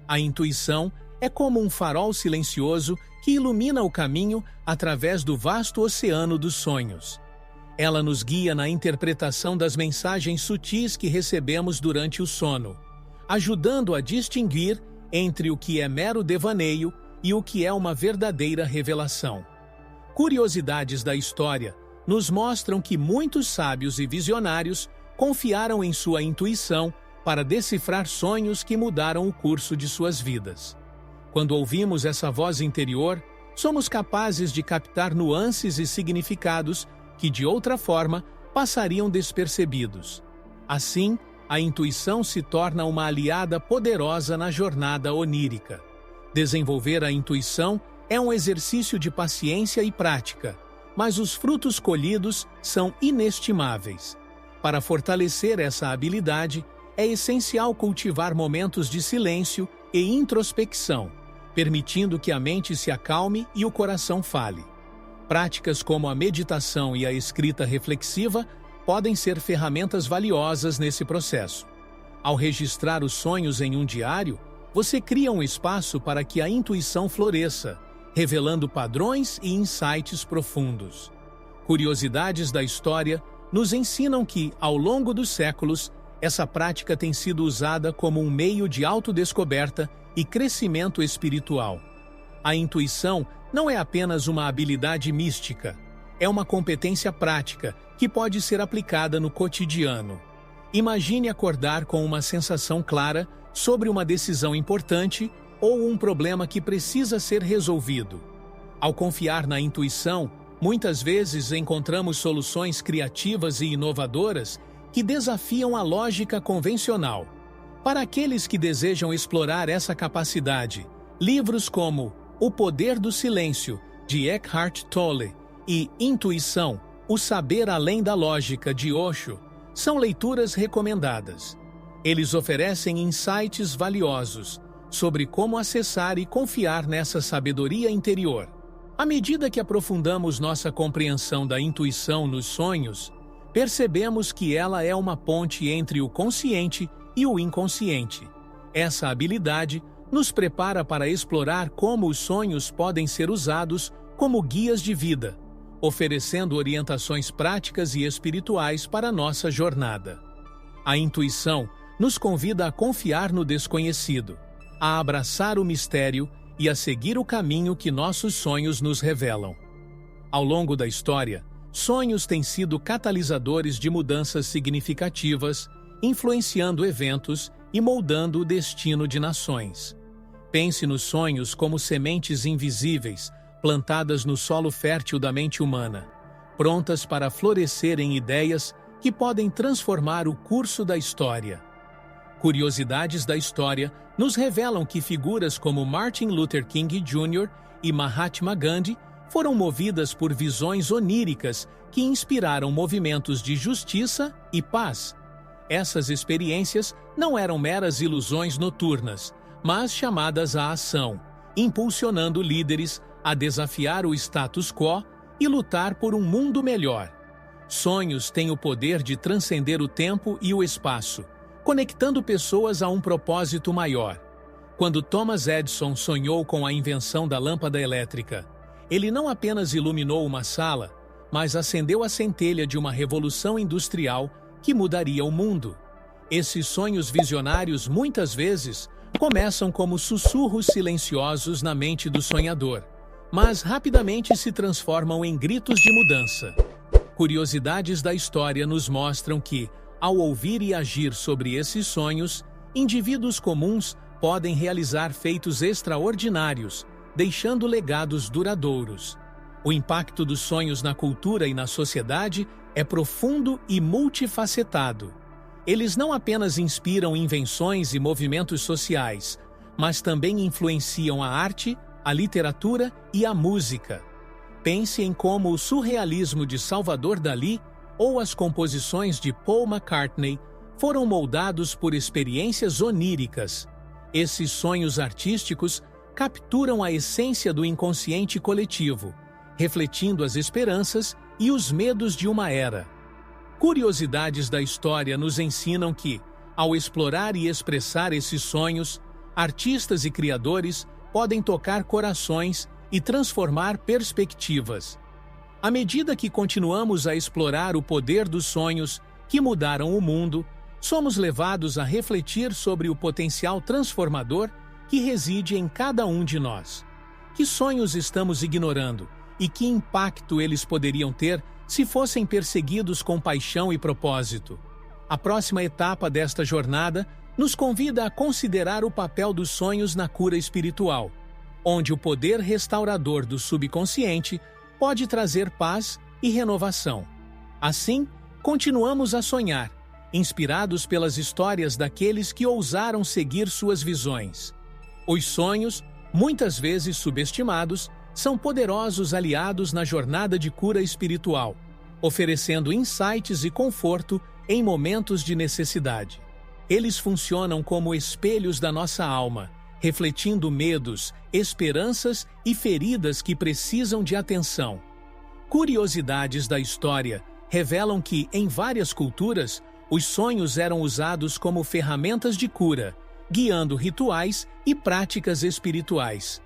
Speaker 1: A intuição é como um farol silencioso que ilumina o caminho através do vasto oceano dos sonhos. Ela nos guia na interpretação das mensagens sutis que recebemos durante o sono, ajudando a distinguir entre o que é mero devaneio e o que é uma verdadeira revelação. Curiosidades da história nos mostram que muitos sábios e visionários confiaram em sua intuição para decifrar sonhos que mudaram o curso de suas vidas. Quando ouvimos essa voz interior, somos capazes de captar nuances e significados que, de outra forma, passariam despercebidos. Assim, a intuição se torna uma aliada poderosa na jornada onírica. Desenvolver a intuição é um exercício de paciência e prática, mas os frutos colhidos são inestimáveis. Para fortalecer essa habilidade, é essencial cultivar momentos de silêncio e introspecção, permitindo que a mente se acalme e o coração fale. Práticas como a meditação e a escrita reflexiva podem ser ferramentas valiosas nesse processo. Ao registrar os sonhos em um diário, você cria um espaço para que a intuição floresça, revelando padrões e insights profundos. Curiosidades da história nos ensinam que, ao longo dos séculos, essa prática tem sido usada como um meio de autodescoberta e crescimento espiritual. A intuição não é apenas uma habilidade mística, é uma competência prática que pode ser aplicada no cotidiano. Imagine acordar com uma sensação clara sobre uma decisão importante ou um problema que precisa ser resolvido. Ao confiar na intuição, muitas vezes encontramos soluções criativas e inovadoras que desafiam a lógica convencional. Para aqueles que desejam explorar essa capacidade, livros como O Poder do Silêncio, de Eckhart Tolle, e Intuição, O Saber Além da Lógica, de Osho, são leituras recomendadas. Eles oferecem insights valiosos sobre como acessar e confiar nessa sabedoria interior. À medida que aprofundamos nossa compreensão da intuição nos sonhos, percebemos que ela é uma ponte entre o consciente e o inconsciente. Essa habilidade nos prepara para explorar como os sonhos podem ser usados como guias de vida, oferecendo orientações práticas e espirituais para nossa jornada. A intuição nos convida a confiar no desconhecido, a abraçar o mistério e a seguir o caminho que nossos sonhos nos revelam. Ao longo da história, sonhos têm sido catalisadores de mudanças significativas, influenciando eventos e moldando o destino de nações. Pense nos sonhos como sementes invisíveis, plantadas no solo fértil da mente humana. prontas para florescer em ideias que podem transformar o curso da história. Curiosidades da história nos revelam que figuras como Martin Luther King Jr. e Mahatma Gandhi foram movidas por visões oníricas que inspiraram movimentos de justiça e paz. Essas experiências não eram meras ilusões noturnas, mas chamadas à ação, impulsionando líderes a desafiar o status quo e lutar por um mundo melhor. Sonhos têm o poder de transcender o tempo e o espaço, conectando pessoas a um propósito maior. Quando Thomas Edison sonhou com a invenção da lâmpada elétrica, ele não apenas iluminou uma sala, mas acendeu a centelha de uma revolução industrial que mudaria o mundo. Esses sonhos visionários muitas vezes começam como sussurros silenciosos na mente do sonhador, mas rapidamente se transformam em gritos de mudança. Curiosidades da história nos mostram que, ao ouvir e agir sobre esses sonhos, indivíduos comuns podem realizar feitos extraordinários, deixando legados duradouros. O impacto dos sonhos na cultura e na sociedade é profundo e multifacetado. Eles não apenas inspiram invenções e movimentos sociais, mas também influenciam a arte, a literatura e a música. Pense em como o surrealismo de Salvador Dalí ou as composições de Paul McCartney foram moldados por experiências oníricas. Esses sonhos artísticos capturam a essência do inconsciente coletivo, refletindo as esperanças e os medos de uma era. Curiosidades da história nos ensinam que, ao explorar e expressar esses sonhos, artistas e criadores podem tocar corações e transformar perspectivas. À medida que continuamos a explorar o poder dos sonhos que mudaram o mundo, somos levados a refletir sobre o potencial transformador que reside em cada um de nós. Que sonhos estamos ignorando e que impacto eles poderiam ter se fossem perseguidos com paixão e propósito? A próxima etapa desta jornada nos convida a considerar o papel dos sonhos na cura espiritual, onde o poder restaurador do subconsciente pode trazer paz e renovação. Assim, continuamos a sonhar, inspirados pelas histórias daqueles que ousaram seguir suas visões. Os sonhos, muitas vezes subestimados, são poderosos aliados na jornada de cura espiritual, oferecendo insights e conforto em momentos de necessidade. Eles funcionam como espelhos da nossa alma, refletindo medos, esperanças e feridas que precisam de atenção. Curiosidades da história revelam que, em várias culturas, os sonhos eram usados como ferramentas de cura, guiando rituais e práticas espirituais.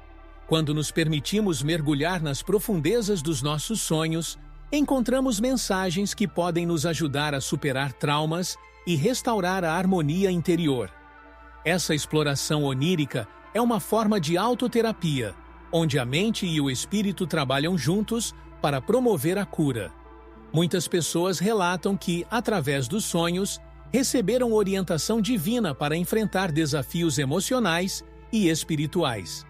Speaker 1: Quando nos permitimos mergulhar nas profundezas dos nossos sonhos, encontramos mensagens que podem nos ajudar a superar traumas e restaurar a harmonia interior. Essa exploração onírica é uma forma de autoterapia, onde a mente e o espírito trabalham juntos para promover a cura. Muitas pessoas relatam que, através dos sonhos, receberam orientação divina para enfrentar desafios emocionais e espirituais.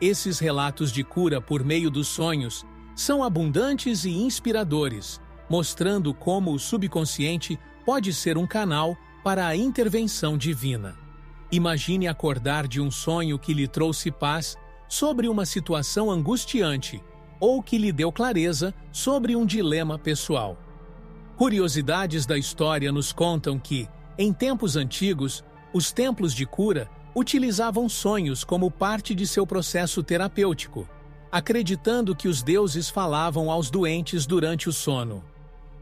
Speaker 1: Esses relatos de cura por meio dos sonhos são abundantes e inspiradores, mostrando como o subconsciente pode ser um canal para a intervenção divina. Imagine acordar de um sonho que lhe trouxe paz sobre uma situação angustiante ou que lhe deu clareza sobre um dilema pessoal. Curiosidades da história nos contam que, em tempos antigos, os templos de cura utilizavam sonhos como parte de seu processo terapêutico, acreditando que os deuses falavam aos doentes durante o sono.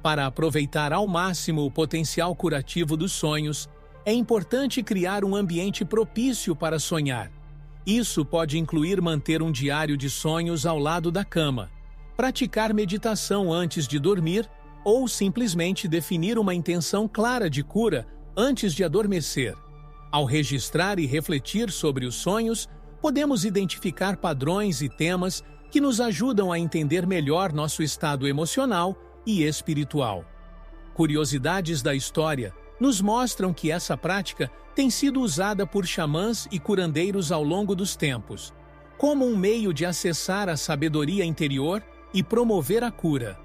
Speaker 1: Para aproveitar ao máximo o potencial curativo dos sonhos, é importante criar um ambiente propício para sonhar. Isso pode incluir manter um diário de sonhos ao lado da cama, praticar meditação antes de dormir ou simplesmente definir uma intenção clara de cura antes de adormecer. Ao registrar e refletir sobre os sonhos, podemos identificar padrões e temas que nos ajudam a entender melhor nosso estado emocional e espiritual. Curiosidades da história nos mostram que essa prática tem sido usada por xamãs e curandeiros ao longo dos tempos, como um meio de acessar a sabedoria interior e promover a cura.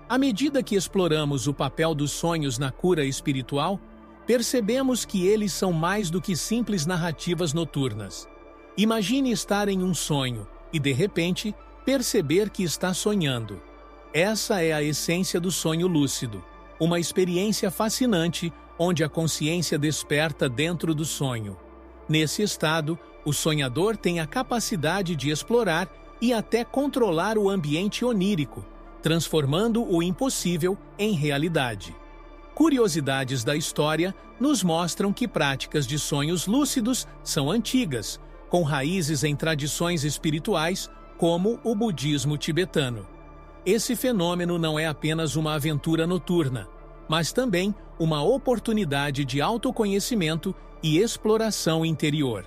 Speaker 1: À medida que exploramos o papel dos sonhos na cura espiritual, percebemos que eles são mais do que simples narrativas noturnas. Imagine estar em um sonho e, de repente, perceber que está sonhando. Essa é a essência do sonho lúcido, uma experiência fascinante onde a consciência desperta dentro do sonho. Nesse estado, o sonhador tem a capacidade de explorar e até controlar o ambiente onírico, transformando o impossível em realidade. Curiosidades da história nos mostram que práticas de sonhos lúcidos são antigas, com raízes em tradições espirituais como o budismo tibetano. Esse fenômeno não é apenas uma aventura noturna, mas também uma oportunidade de autoconhecimento e exploração interior.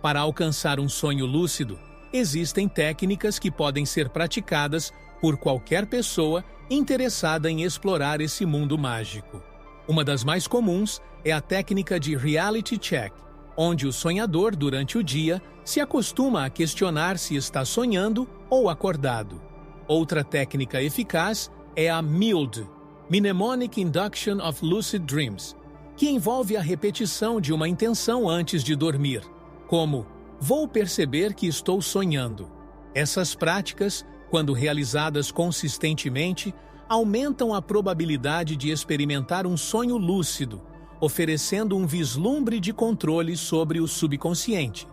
Speaker 1: Para alcançar um sonho lúcido, existem técnicas que podem ser praticadas por qualquer pessoa interessada em explorar esse mundo mágico. Uma das mais comuns é a técnica de reality check, onde o sonhador, durante o dia, se acostuma a questionar se está sonhando ou acordado. Outra técnica eficaz é a MILD, Mnemonic Induction of Lucid Dreams, que envolve a repetição de uma intenção antes de dormir, como "vou perceber que estou sonhando". Essas práticas, quando realizadas consistentemente, aumentam a probabilidade de experimentar um sonho lúcido, oferecendo um vislumbre de controle sobre o subconsciente.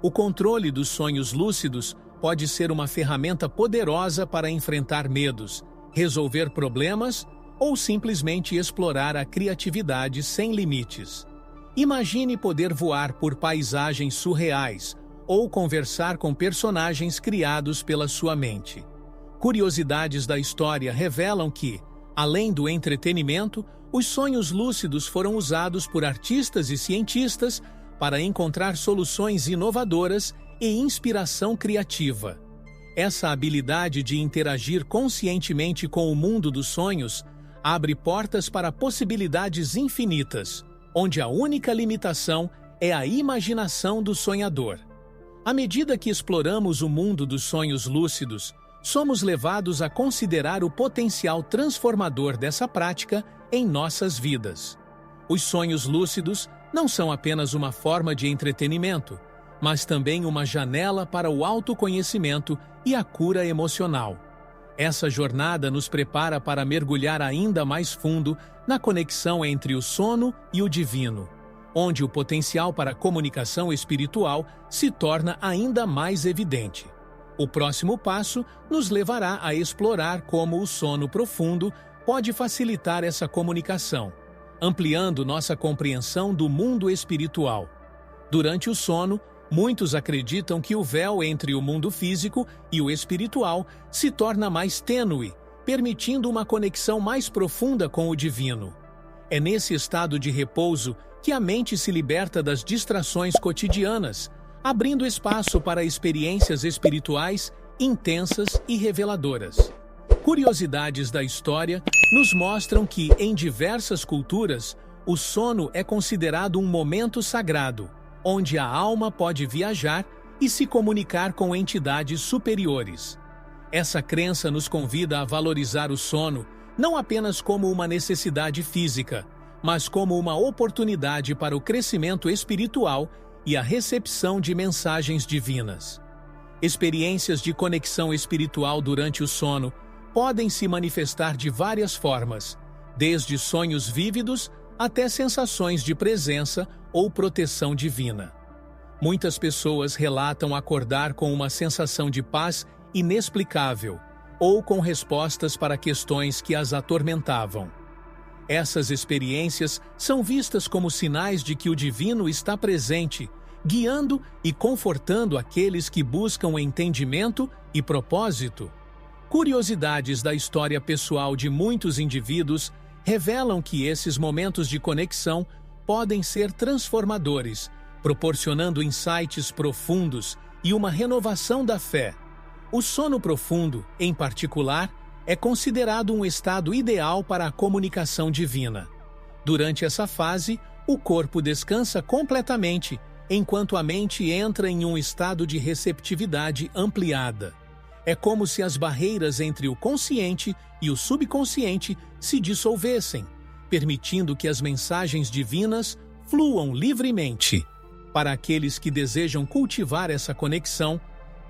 Speaker 1: O controle dos sonhos lúcidos pode ser uma ferramenta poderosa para enfrentar medos, resolver problemas ou simplesmente explorar a criatividade sem limites. Imagine poder voar por paisagens surreais ou conversar com personagens criados pela sua mente. Curiosidades da história revelam que, além do entretenimento, os sonhos lúcidos foram usados por artistas e cientistas para encontrar soluções inovadoras e inspiração criativa. Essa habilidade de interagir conscientemente com o mundo dos sonhos abre portas para possibilidades infinitas, onde a única limitação é a imaginação do sonhador. À medida que exploramos o mundo dos sonhos lúcidos, somos levados a considerar o potencial transformador dessa prática em nossas vidas. Os sonhos lúcidos não são apenas uma forma de entretenimento, mas também uma janela para o autoconhecimento e a cura emocional. Essa jornada nos prepara para mergulhar ainda mais fundo na conexão entre o sono e o divino, onde o potencial para comunicação espiritual se torna ainda mais evidente. O próximo passo nos levará a explorar como o sono profundo pode facilitar essa comunicação, ampliando nossa compreensão do mundo espiritual. Durante o sono, muitos acreditam que o véu entre o mundo físico e o espiritual se torna mais tênue, permitindo uma conexão mais profunda com o divino. É nesse estado de repouso que a mente se liberta das distrações cotidianas, abrindo espaço para experiências espirituais intensas e reveladoras. Curiosidades da história nos mostram que, em diversas culturas, o sono é considerado um momento sagrado, onde a alma pode viajar e se comunicar com entidades superiores. Essa crença nos convida a valorizar o sono não apenas como uma necessidade física, mas como uma oportunidade para o crescimento espiritual e a recepção de mensagens divinas. Experiências de conexão espiritual durante o sono podem se manifestar de várias formas, desde sonhos vívidos até sensações de presença ou proteção divina. Muitas pessoas relatam acordar com uma sensação de paz inexplicável ou com respostas para questões que as atormentavam. Essas experiências são vistas como sinais de que o divino está presente, guiando e confortando aqueles que buscam entendimento e propósito. Curiosidades da história pessoal de muitos indivíduos revelam que esses momentos de conexão podem ser transformadores, proporcionando insights profundos e uma renovação da fé. O sono profundo, em particular, é considerado um estado ideal para a comunicação divina. Durante essa fase, o corpo descansa completamente, enquanto a mente entra em um estado de receptividade ampliada. É como se as barreiras entre o consciente e o subconsciente se dissolvessem, permitindo que as mensagens divinas fluam livremente. Para aqueles que desejam cultivar essa conexão,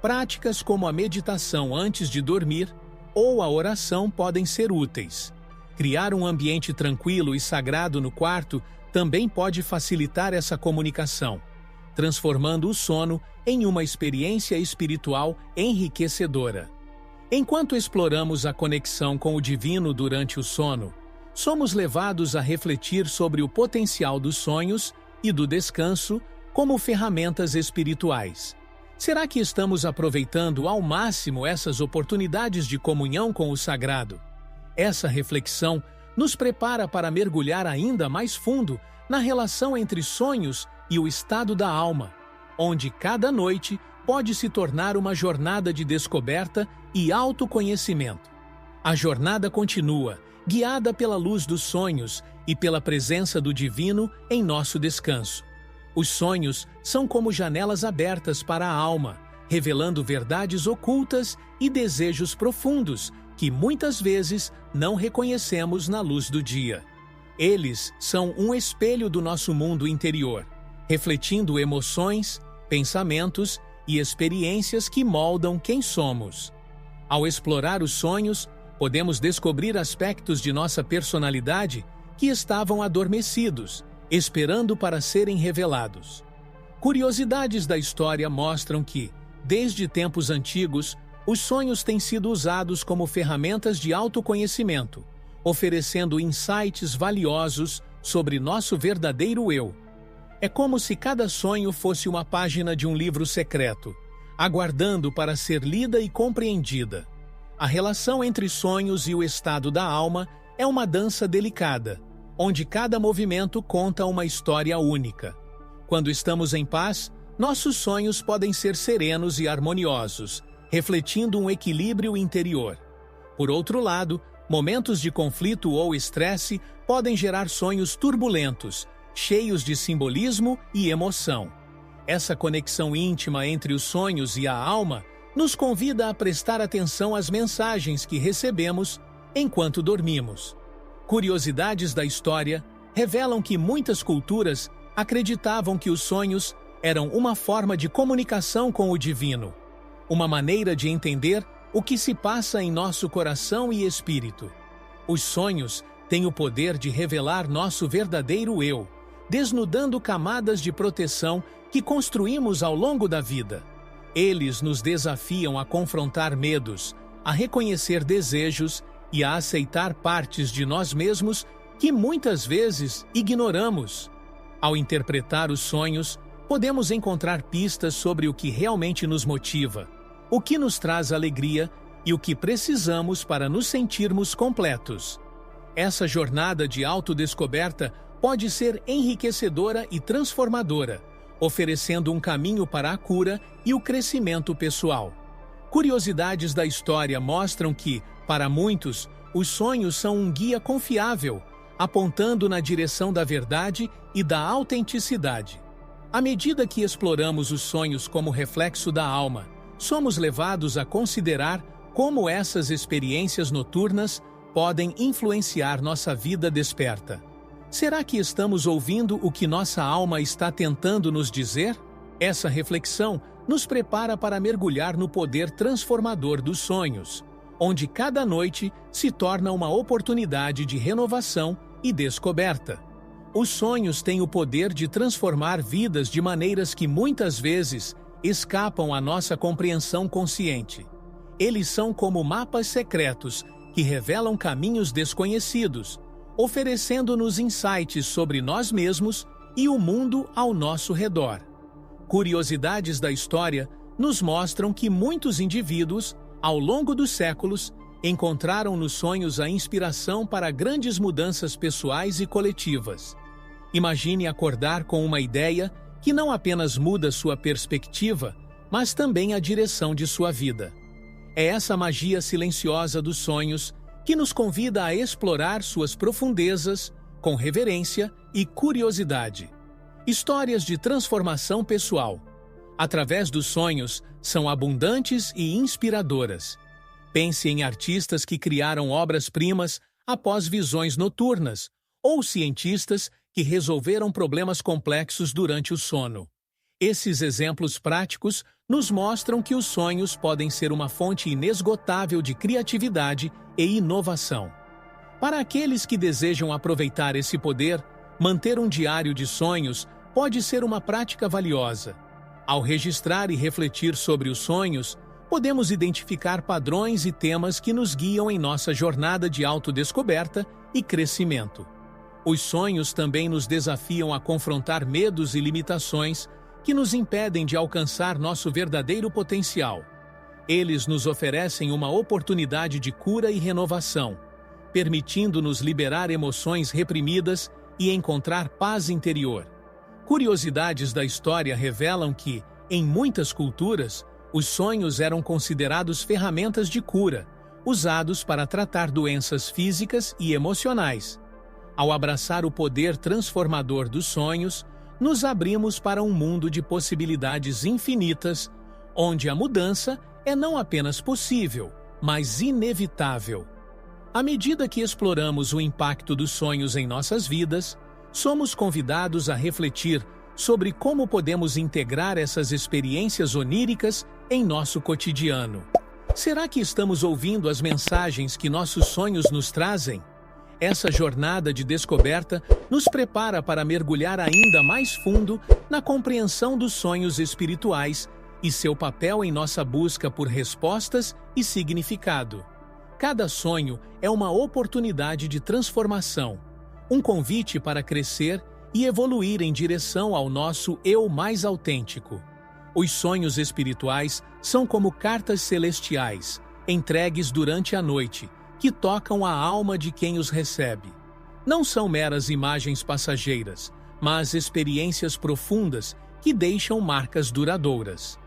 Speaker 1: práticas como a meditação antes de dormir ou a oração podem ser úteis. Criar um ambiente tranquilo e sagrado no quarto também pode facilitar essa comunicação, transformando o sono em uma experiência espiritual enriquecedora. Enquanto exploramos a conexão com o divino durante o sono, somos levados a refletir sobre o potencial dos sonhos e do descanso como ferramentas espirituais. Será que estamos aproveitando ao máximo essas oportunidades de comunhão com o sagrado? Essa reflexão nos prepara para mergulhar ainda mais fundo na relação entre sonhos e o estado da alma, onde cada noite pode se tornar uma jornada de descoberta e autoconhecimento. A jornada continua, guiada pela luz dos sonhos e pela presença do divino em nosso descanso. Os sonhos são como janelas abertas para a alma, revelando verdades ocultas e desejos profundos que muitas vezes não reconhecemos na luz do dia. Eles são um espelho do nosso mundo interior, refletindo emoções, pensamentos e experiências que moldam quem somos. Ao explorar os sonhos, podemos descobrir aspectos de nossa personalidade que estavam adormecidos, esperando para serem revelados. Curiosidades da história mostram que, desde tempos antigos, os sonhos têm sido usados como ferramentas de autoconhecimento, oferecendo insights valiosos sobre nosso verdadeiro eu. É como se cada sonho fosse uma página de um livro secreto, aguardando para ser lida e compreendida. A relação entre sonhos e o estado da alma é uma dança delicada, onde cada movimento conta uma história única. Quando estamos em paz, nossos sonhos podem ser serenos e harmoniosos, refletindo um equilíbrio interior. Por outro lado, momentos de conflito ou estresse podem gerar sonhos turbulentos, cheios de simbolismo e emoção. Essa conexão íntima entre os sonhos e a alma nos convida a prestar atenção às mensagens que recebemos enquanto dormimos. Curiosidades da história revelam que muitas culturas acreditavam que os sonhos eram uma forma de comunicação com o divino, uma maneira de entender o que se passa em nosso coração e espírito. Os sonhos têm o poder de revelar nosso verdadeiro eu, desnudando camadas de proteção que construímos ao longo da vida. Eles nos desafiam a confrontar medos, a reconhecer desejos e a aceitar partes de nós mesmos que muitas vezes ignoramos. Ao interpretar os sonhos, podemos encontrar pistas sobre o que realmente nos motiva, o que nos traz alegria e o que precisamos para nos sentirmos completos. Essa jornada de autodescoberta pode ser enriquecedora e transformadora, oferecendo um caminho para a cura e o crescimento pessoal. Curiosidades da história mostram que, para muitos, os sonhos são um guia confiável, apontando na direção da verdade e da autenticidade. À medida que exploramos os sonhos como reflexo da alma, somos levados a considerar como essas experiências noturnas podem influenciar nossa vida desperta. Será que estamos ouvindo o que nossa alma está tentando nos dizer? Essa reflexão nos prepara para mergulhar no poder transformador dos sonhos, onde cada noite se torna uma oportunidade de renovação e descoberta. Os sonhos têm o poder de transformar vidas de maneiras que muitas vezes escapam à nossa compreensão consciente. Eles são como mapas secretos que revelam caminhos desconhecidos, oferecendo-nos insights sobre nós mesmos e o mundo ao nosso redor. Curiosidades da história nos mostram que muitos indivíduos, ao longo dos séculos, encontraram nos sonhos a inspiração para grandes mudanças pessoais e coletivas. Imagine acordar com uma ideia que não apenas muda sua perspectiva, mas também a direção de sua vida. É essa magia silenciosa dos sonhos que nos convida a explorar suas profundezas com reverência e curiosidade. Histórias de transformação pessoal. através dos sonhos, são abundantes e inspiradoras. Pense em artistas que criaram obras-primas após visões noturnas, ou cientistas que resolveram problemas complexos durante o sono. Esses exemplos práticos nos mostram que os sonhos podem ser uma fonte inesgotável de criatividade e inovação. Para aqueles que desejam aproveitar esse poder, manter um diário de sonhos pode ser uma prática valiosa. Ao registrar e refletir sobre os sonhos, podemos identificar padrões e temas que nos guiam em nossa jornada de autodescoberta e crescimento. Os sonhos também nos desafiam a confrontar medos e limitações que nos impedem de alcançar nosso verdadeiro potencial. Eles nos oferecem uma oportunidade de cura e renovação, permitindo-nos liberar emoções reprimidas e encontrar paz interior. Curiosidades da história revelam que, em muitas culturas, os sonhos eram considerados ferramentas de cura, usados para tratar doenças físicas e emocionais. Ao abraçar o poder transformador dos sonhos, nos abrimos para um mundo de possibilidades infinitas, onde a mudança é não apenas possível, mas inevitável. À medida que exploramos o impacto dos sonhos em nossas vidas, somos convidados a refletir sobre como podemos integrar essas experiências oníricas em nosso cotidiano. Será que estamos ouvindo as mensagens que nossos sonhos nos trazem? Essa jornada de descoberta nos prepara para mergulhar ainda mais fundo na compreensão dos sonhos espirituais e seu papel em nossa busca por respostas e significado. Cada sonho é uma oportunidade de transformação, um convite para crescer e evoluir em direção ao nosso eu mais autêntico. Os sonhos espirituais são como cartas celestiais, entregues durante a noite, que tocam a alma de quem os recebe. Não são meras imagens passageiras, mas experiências profundas que deixam marcas duradouras.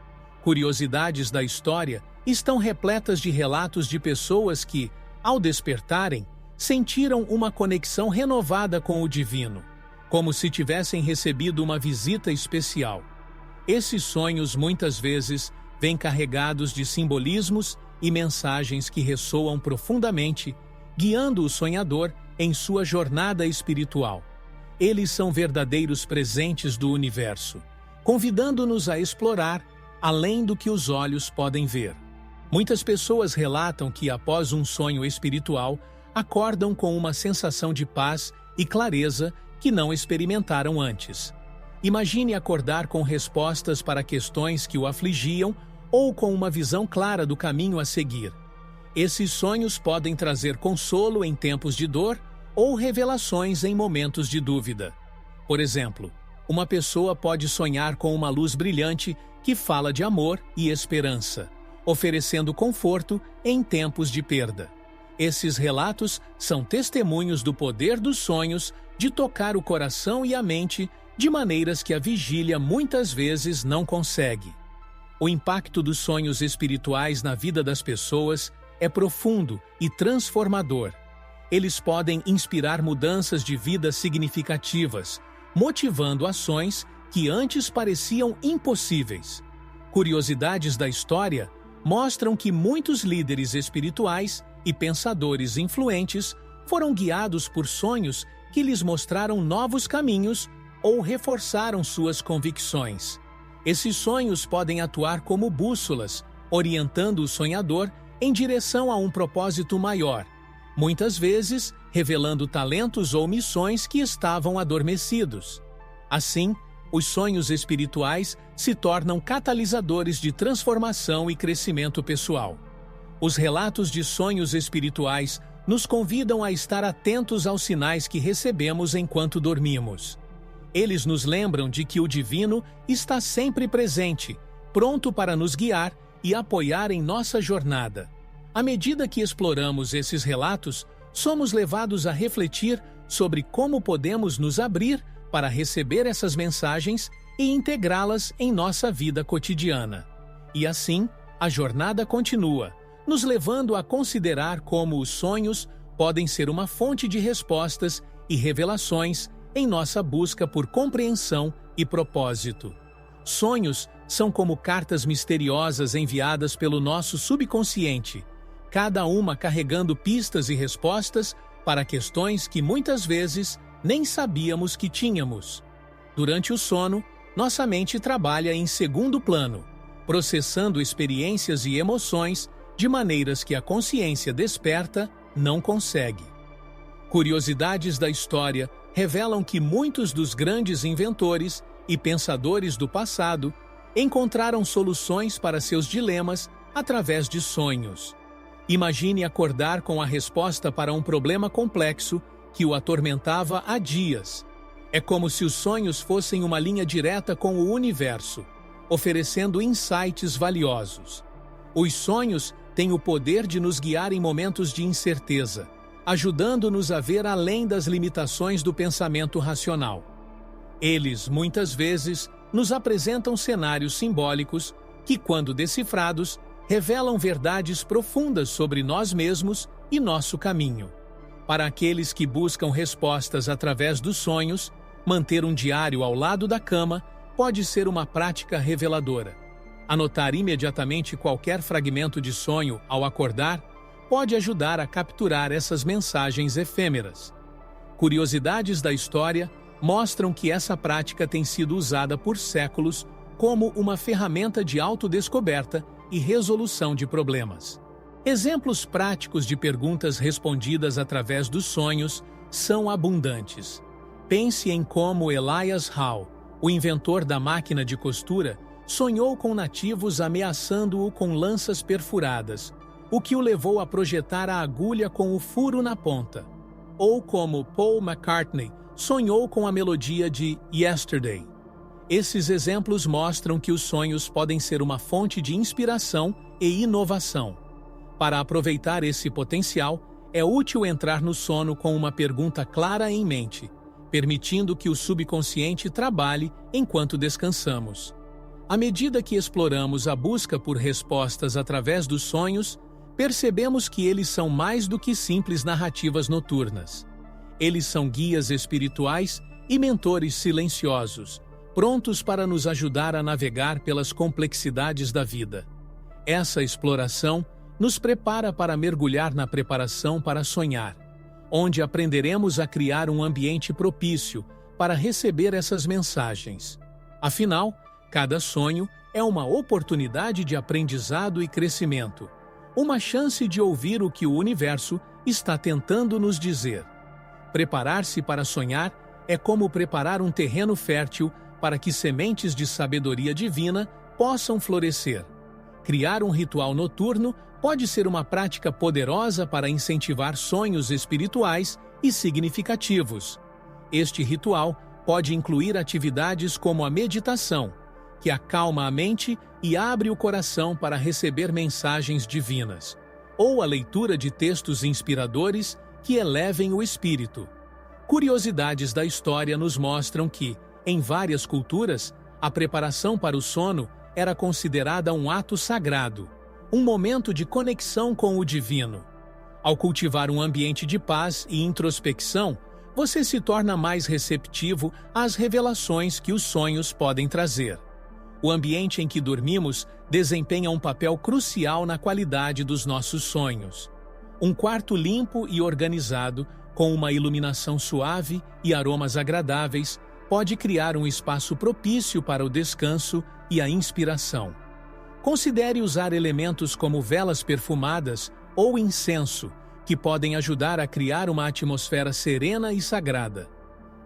Speaker 1: Curiosidades da história estão repletas de relatos de pessoas que, ao despertarem, sentiram uma conexão renovada com o divino, como se tivessem recebido uma visita especial. Esses sonhos muitas vezes vêm carregados de simbolismos e mensagens que ressoam profundamente, guiando o sonhador em sua jornada espiritual. Eles são verdadeiros presentes do universo, convidando-nos a explorar além do que os olhos podem ver. Muitas pessoas relatam que, após um sonho espiritual, acordam com uma sensação de paz e clareza que não experimentaram antes. Imagine acordar com respostas para questões que o afligiam ou com uma visão clara do caminho a seguir. Esses sonhos podem trazer consolo em tempos de dor ou revelações em momentos de dúvida. Por exemplo, uma pessoa pode sonhar com uma luz brilhante que fala de amor e esperança, oferecendo conforto em tempos de perda. Esses relatos são testemunhos do poder dos sonhos de tocar o coração e a mente de maneiras que a vigília muitas vezes não consegue. O impacto dos sonhos espirituais na vida das pessoas é profundo e transformador. Eles podem inspirar mudanças de vida significativas, motivando ações que antes pareciam impossíveis. Curiosidades da história mostram que muitos líderes espirituais e pensadores influentes foram guiados por sonhos que lhes mostraram novos caminhos ou reforçaram suas convicções. Esses sonhos podem atuar como bússolas, orientando o sonhador em direção a um propósito maior, muitas vezes revelando talentos ou missões que estavam adormecidos. Assim, os sonhos espirituais se tornam catalisadores de transformação e crescimento pessoal. Os relatos de sonhos espirituais nos convidam a estar atentos aos sinais que recebemos enquanto dormimos. Eles nos lembram de que o divino está sempre presente, pronto para nos guiar e apoiar em nossa jornada. À medida que exploramos esses relatos, somos levados a refletir sobre como podemos nos abrir para receber essas mensagens e integrá-las em nossa vida cotidiana. E assim, a jornada continua, nos levando a considerar como os sonhos podem ser uma fonte de respostas e revelações em nossa busca por compreensão e propósito. Sonhos são como cartas misteriosas enviadas pelo nosso subconsciente, cada uma carregando pistas e respostas para questões que muitas vezes nem sabíamos que tínhamos. Durante o sono, nossa mente trabalha em segundo plano, processando experiências e emoções de maneiras que a consciência desperta não consegue. Curiosidades da história revelam que muitos dos grandes inventores e pensadores do passado encontraram soluções para seus dilemas através de sonhos. Imagine acordar com a resposta para um problema complexo que o atormentava há dias. É como se os sonhos fossem uma linha direta com o universo, oferecendo insights valiosos. Os sonhos têm o poder de nos guiar em momentos de incerteza, ajudando-nos a ver além das limitações do pensamento racional. Eles, muitas vezes, nos apresentam cenários simbólicos que, quando decifrados, revelam verdades profundas sobre nós mesmos e nosso caminho. Para aqueles que buscam respostas através dos sonhos, manter um diário ao lado da cama pode ser uma prática reveladora. Anotar imediatamente qualquer fragmento de sonho ao acordar pode ajudar a capturar essas mensagens efêmeras. Curiosidades da história mostram que essa prática tem sido usada por séculos como uma ferramenta de autodescoberta e resolução de problemas. Exemplos práticos de perguntas respondidas através dos sonhos são abundantes. Pense em como Elias Howe, o inventor da máquina de costura, sonhou com nativos ameaçando-o com lanças perfuradas, o que o levou a projetar a agulha com o furo na ponta. Ou como Paul McCartney sonhou com a melodia de Yesterday. Esses exemplos mostram que os sonhos podem ser uma fonte de inspiração e inovação. Para aproveitar esse potencial, é útil entrar no sono com uma pergunta clara em mente, permitindo que o subconsciente trabalhe enquanto descansamos. À medida que exploramos a busca por respostas através dos sonhos, percebemos que eles são mais do que simples narrativas noturnas. Eles são guias espirituais e mentores silenciosos, prontos para nos ajudar a navegar pelas complexidades da vida. Essa exploração nos prepara para mergulhar na preparação para sonhar, onde aprenderemos a criar um ambiente propício para receber essas mensagens. Afinal, cada sonho é uma oportunidade de aprendizado e crescimento, uma chance de ouvir o que o universo está tentando nos dizer. Preparar-se para sonhar é como preparar um terreno fértil para que sementes de sabedoria divina possam florescer. Criar um ritual noturno pode ser uma prática poderosa para incentivar sonhos espirituais e significativos. Este ritual pode incluir atividades como a meditação, que acalma a mente e abre o coração para receber mensagens divinas, ou a leitura de textos inspiradores que elevem o espírito. Curiosidades da história nos mostram que, em várias culturas, a preparação para o sono era considerada um ato sagrado, um momento de conexão com o divino. Ao cultivar um ambiente de paz e introspecção, você se torna mais receptivo às revelações que os sonhos podem trazer. O ambiente em que dormimos desempenha um papel crucial na qualidade dos nossos sonhos. Um quarto limpo e organizado, com uma iluminação suave e aromas agradáveis, pode criar um espaço propício para o descanso e a inspiração. Considere usar elementos como velas perfumadas ou incenso, que podem ajudar a criar uma atmosfera serena e sagrada.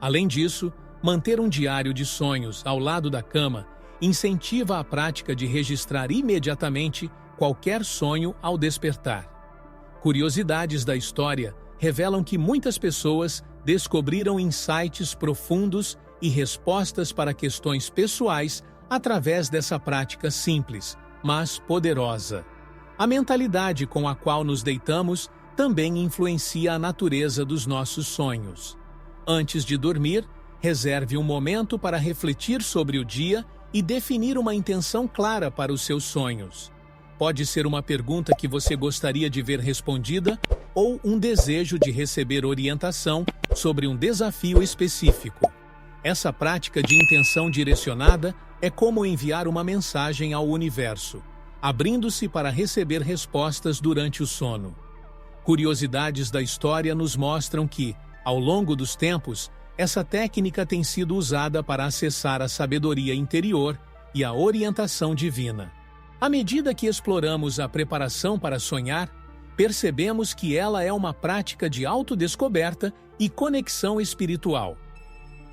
Speaker 1: Além disso, manter um diário de sonhos ao lado da cama incentiva a prática de registrar imediatamente qualquer sonho ao despertar. Curiosidades da história revelam que muitas pessoas descobriram insights profundos e respostas para questões pessoais através dessa prática simples, mas poderosa. A mentalidade com a qual nos deitamos também influencia a natureza dos nossos sonhos. Antes de dormir, reserve um momento para refletir sobre o dia e definir uma intenção clara para os seus sonhos. Pode ser uma pergunta que você gostaria de ver respondida ou um desejo de receber orientação sobre um desafio específico. Essa prática de intenção direcionada é como enviar uma mensagem ao universo, abrindo-se para receber respostas durante o sono. Curiosidades da história nos mostram que, ao longo dos tempos, essa técnica tem sido usada para acessar a sabedoria interior e a orientação divina. À medida que exploramos a preparação para sonhar, percebemos que ela é uma prática de autodescoberta e conexão espiritual.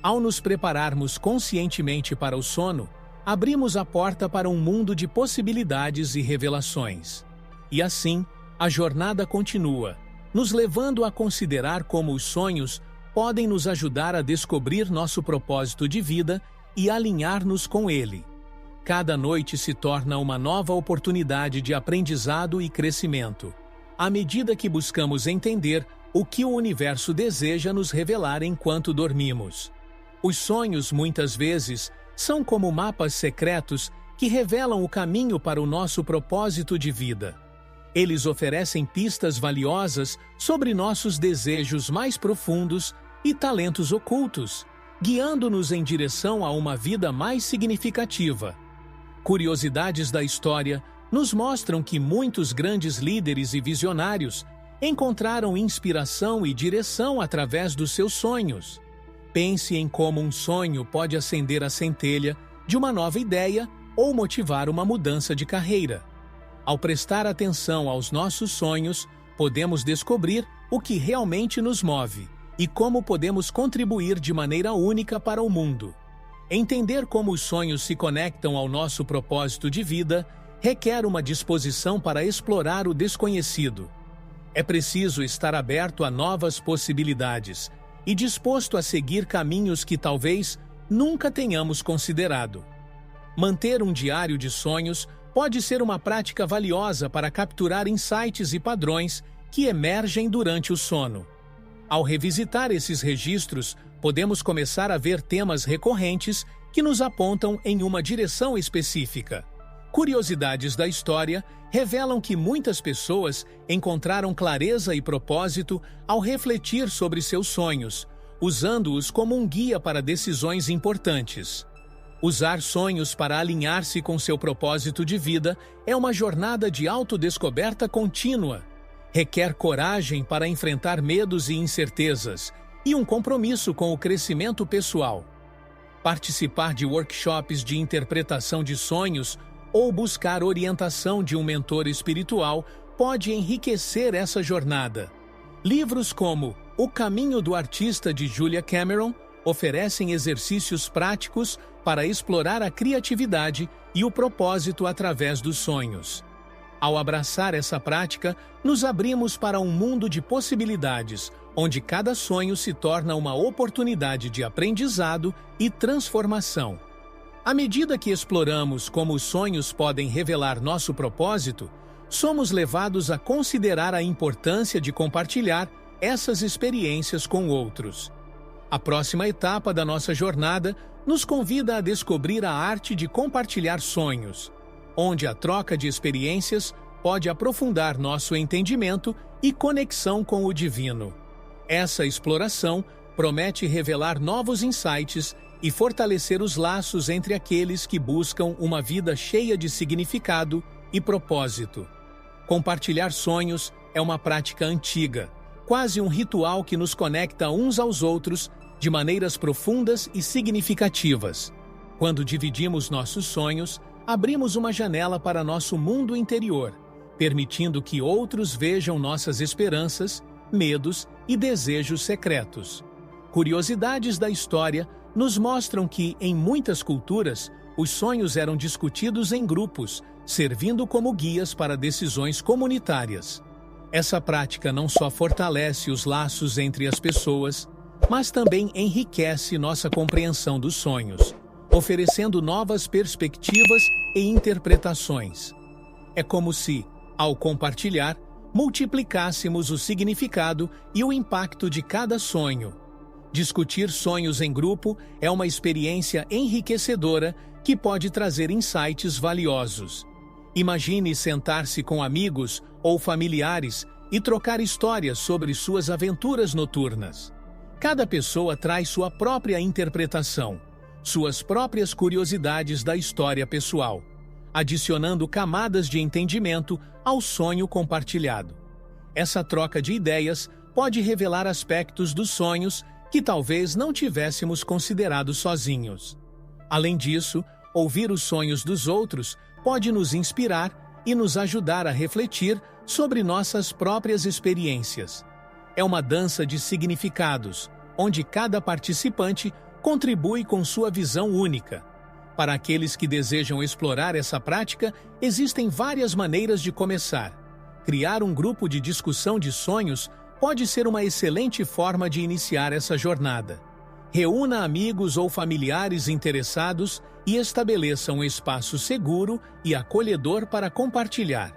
Speaker 1: Ao nos prepararmos conscientemente para o sono, abrimos a porta para um mundo de possibilidades e revelações. E assim, a jornada continua, nos levando a considerar como os sonhos podem nos ajudar a descobrir nosso propósito de vida e alinhar-nos com ele. Cada noite se torna uma nova oportunidade de aprendizado e crescimento, à medida que buscamos entender o que o universo deseja nos revelar enquanto dormimos. Os sonhos, muitas vezes, são como mapas secretos que revelam o caminho para o nosso propósito de vida. Eles oferecem pistas valiosas sobre nossos desejos mais profundos e talentos ocultos, guiando-nos em direção a uma vida mais significativa. Curiosidades da história nos mostram que muitos grandes líderes e visionários encontraram inspiração e direção através dos seus sonhos. Pense em como um sonho pode acender a centelha de uma nova ideia ou motivar uma mudança de carreira. Ao prestar atenção aos nossos sonhos, podemos descobrir o que realmente nos move e como podemos contribuir de maneira única para o mundo. Entender como os sonhos se conectam ao nosso propósito de vida requer uma disposição para explorar o desconhecido. É preciso estar aberto a novas possibilidades e disposto a seguir caminhos que talvez nunca tenhamos considerado. Manter um diário de sonhos pode ser uma prática valiosa para capturar insights e padrões que emergem durante o sono. Ao revisitar esses registros, podemos começar a ver temas recorrentes que nos apontam em uma direção específica. Curiosidades da história revelam que muitas pessoas encontraram clareza e propósito ao refletir sobre seus sonhos, usando-os como um guia para decisões importantes. Usar sonhos para alinhar-se com seu propósito de vida é uma jornada de autodescoberta contínua. Requer coragem para enfrentar medos e incertezas e um compromisso com o crescimento pessoal. Participar de workshops de interpretação de sonhos ou buscar orientação de um mentor espiritual pode enriquecer essa jornada. Livros como O Caminho do Artista, de Julia Cameron, oferecem exercícios práticos para explorar a criatividade e o propósito através dos sonhos. Ao abraçar essa prática, nos abrimos para um mundo de possibilidades, onde cada sonho se torna uma oportunidade de aprendizado e transformação. À medida que exploramos como os sonhos podem revelar nosso propósito, somos levados a considerar a importância de compartilhar essas experiências com outros. A próxima etapa da nossa jornada nos convida a descobrir a arte de compartilhar sonhos, onde a troca de experiências pode aprofundar nosso entendimento e conexão com o divino. Essa exploração promete revelar novos insights e fortalecer os laços entre aqueles que buscam uma vida cheia de significado e propósito. Compartilhar sonhos é uma prática antiga, quase um ritual que nos conecta uns aos outros de maneiras profundas e significativas. Quando dividimos nossos sonhos, abrimos uma janela para nosso mundo interior, permitindo que outros vejam nossas esperanças, medos e desejos secretos. Curiosidades da história nos mostram que, em muitas culturas, os sonhos eram discutidos em grupos, servindo como guias para decisões comunitárias. Essa prática não só fortalece os laços entre as pessoas, mas também enriquece nossa compreensão dos sonhos, oferecendo novas perspectivas e interpretações. É como se, ao compartilhar, multiplicássemos o significado e o impacto de cada sonho. Discutir sonhos em grupo é uma experiência enriquecedora que pode trazer insights valiosos. Imagine sentar-se com amigos ou familiares e trocar histórias sobre suas aventuras noturnas. Cada pessoa traz sua própria interpretação, suas próprias curiosidades da história pessoal, adicionando camadas de entendimento ao sonho compartilhado. Essa troca de ideias pode revelar aspectos dos sonhos que talvez não tivéssemos considerado sozinhos. Além disso, ouvir os sonhos dos outros pode nos inspirar e nos ajudar a refletir sobre nossas próprias experiências. É uma dança de significados, onde cada participante contribui com sua visão única. Para aqueles que desejam explorar essa prática, existem várias maneiras de começar. Criar um grupo de discussão de sonhos pode ser uma excelente forma de iniciar essa jornada. Reúna amigos ou familiares interessados e estabeleça um espaço seguro e acolhedor para compartilhar.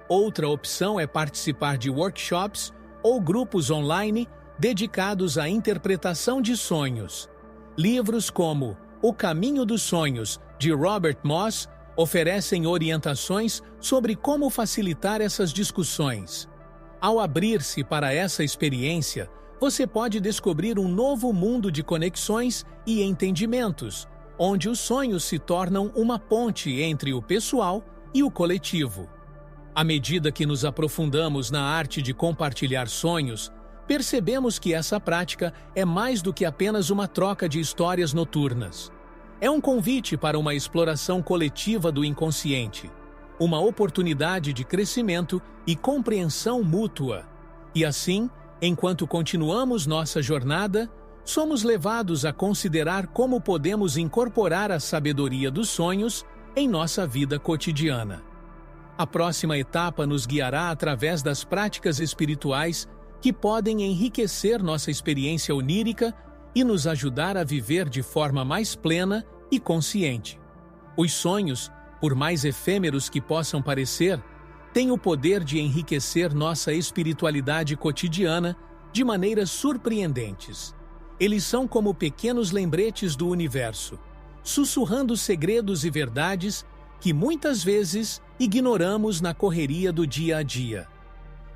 Speaker 1: Outra opção é participar de workshops ou grupos online dedicados à interpretação de sonhos. Livros como O Caminho dos Sonhos, de Robert Moss, oferecem orientações sobre como facilitar essas discussões. Ao abrir-se para essa experiência, você pode descobrir um novo mundo de conexões e entendimentos, onde os sonhos se tornam uma ponte entre o pessoal e o coletivo. À medida que nos aprofundamos na arte de compartilhar sonhos, percebemos que essa prática é mais do que apenas uma troca de histórias noturnas. É um convite para uma exploração coletiva do inconsciente, uma oportunidade de crescimento e compreensão mútua. E assim, enquanto continuamos nossa jornada, somos levados a considerar como podemos incorporar a sabedoria dos sonhos em nossa vida cotidiana. A próxima etapa nos guiará através das práticas espirituais que podem enriquecer nossa experiência onírica e nos ajudar a viver de forma mais plena e consciente. Os sonhos, por mais efêmeros que possam parecer, têm o poder de enriquecer nossa espiritualidade cotidiana de maneiras surpreendentes. Eles são como pequenos lembretes do universo, sussurrando segredos e verdades que muitas vezes ignoramos na correria do dia a dia.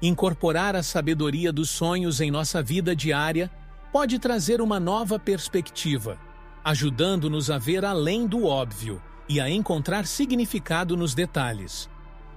Speaker 1: Incorporar a sabedoria dos sonhos em nossa vida diária pode trazer uma nova perspectiva, ajudando-nos a ver além do óbvio e a encontrar significado nos detalhes.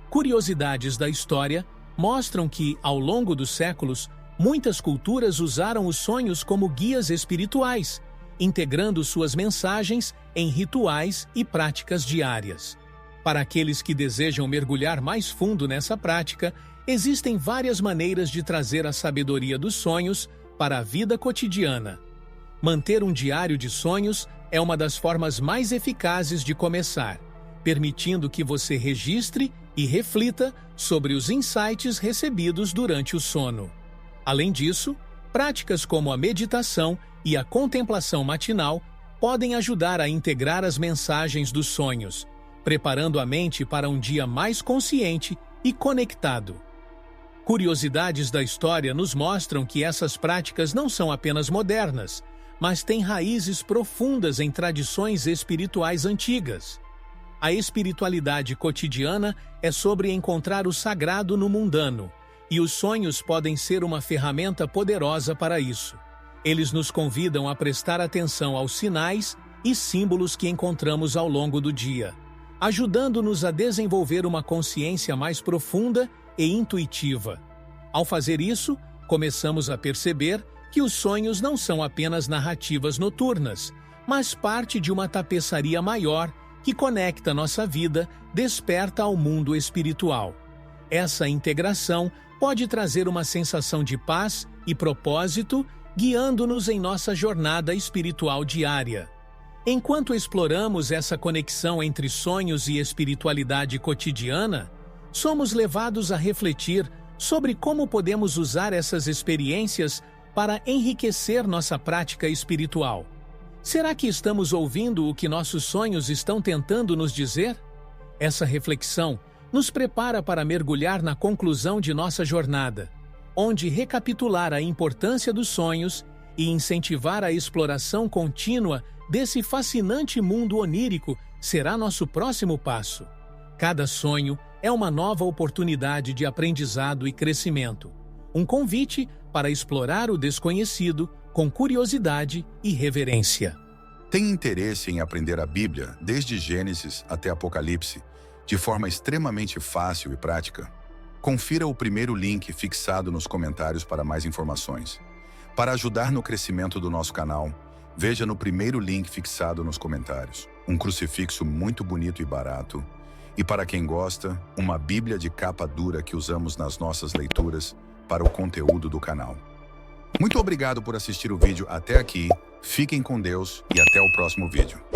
Speaker 1: Curiosidades da história mostram que, ao longo dos séculos, muitas culturas usaram os sonhos como guias espirituais, integrando suas mensagens em rituais e práticas diárias. Para aqueles que desejam mergulhar mais fundo nessa prática, existem várias maneiras de trazer a sabedoria dos sonhos para a vida cotidiana. Manter um diário de sonhos é uma das formas mais eficazes de começar, permitindo que você registre e reflita sobre os insights recebidos durante o sono. Além disso, práticas como a meditação e a contemplação matinal podem ajudar a integrar as mensagens dos sonhos, preparando a mente para um dia mais consciente e conectado. Curiosidades da história nos mostram que essas práticas não são apenas modernas, mas têm raízes profundas em tradições espirituais antigas. A espiritualidade cotidiana é sobre encontrar o sagrado no mundano, e os sonhos podem ser uma ferramenta poderosa para isso. Eles nos convidam a prestar atenção aos sinais e símbolos que encontramos ao longo do dia, ajudando-nos a desenvolver uma consciência mais profunda e intuitiva. Ao fazer isso, começamos a perceber que os sonhos não são apenas narrativas noturnas, mas parte de uma tapeçaria maior que conecta nossa vida, desperta ao mundo espiritual. Essa integração pode trazer uma sensação de paz e propósito, guiando-nos em nossa jornada espiritual diária. Enquanto exploramos essa conexão entre sonhos e espiritualidade cotidiana, somos levados a refletir sobre como podemos usar essas experiências para enriquecer nossa prática espiritual. Será que estamos ouvindo o que nossos sonhos estão tentando nos dizer? Essa reflexão nos prepara para mergulhar na conclusão de nossa jornada, onde recapitular a importância dos sonhos e incentivar a exploração contínua desse fascinante mundo onírico será nosso próximo passo. Cada sonho é uma nova oportunidade de aprendizado e crescimento, um convite para explorar o desconhecido, com curiosidade e reverência.
Speaker 2: Tem interesse em aprender a Bíblia desde Gênesis até Apocalipse, de forma extremamente fácil e prática? Confira o primeiro link fixado nos comentários para mais informações. Para ajudar no crescimento do nosso canal, veja no primeiro link fixado nos comentários. Um crucifixo muito bonito e barato. E para quem gosta, uma Bíblia de capa dura que usamos nas nossas leituras para o conteúdo do canal. Muito obrigado por assistir o vídeo até aqui, fiquem com Deus e até o próximo vídeo.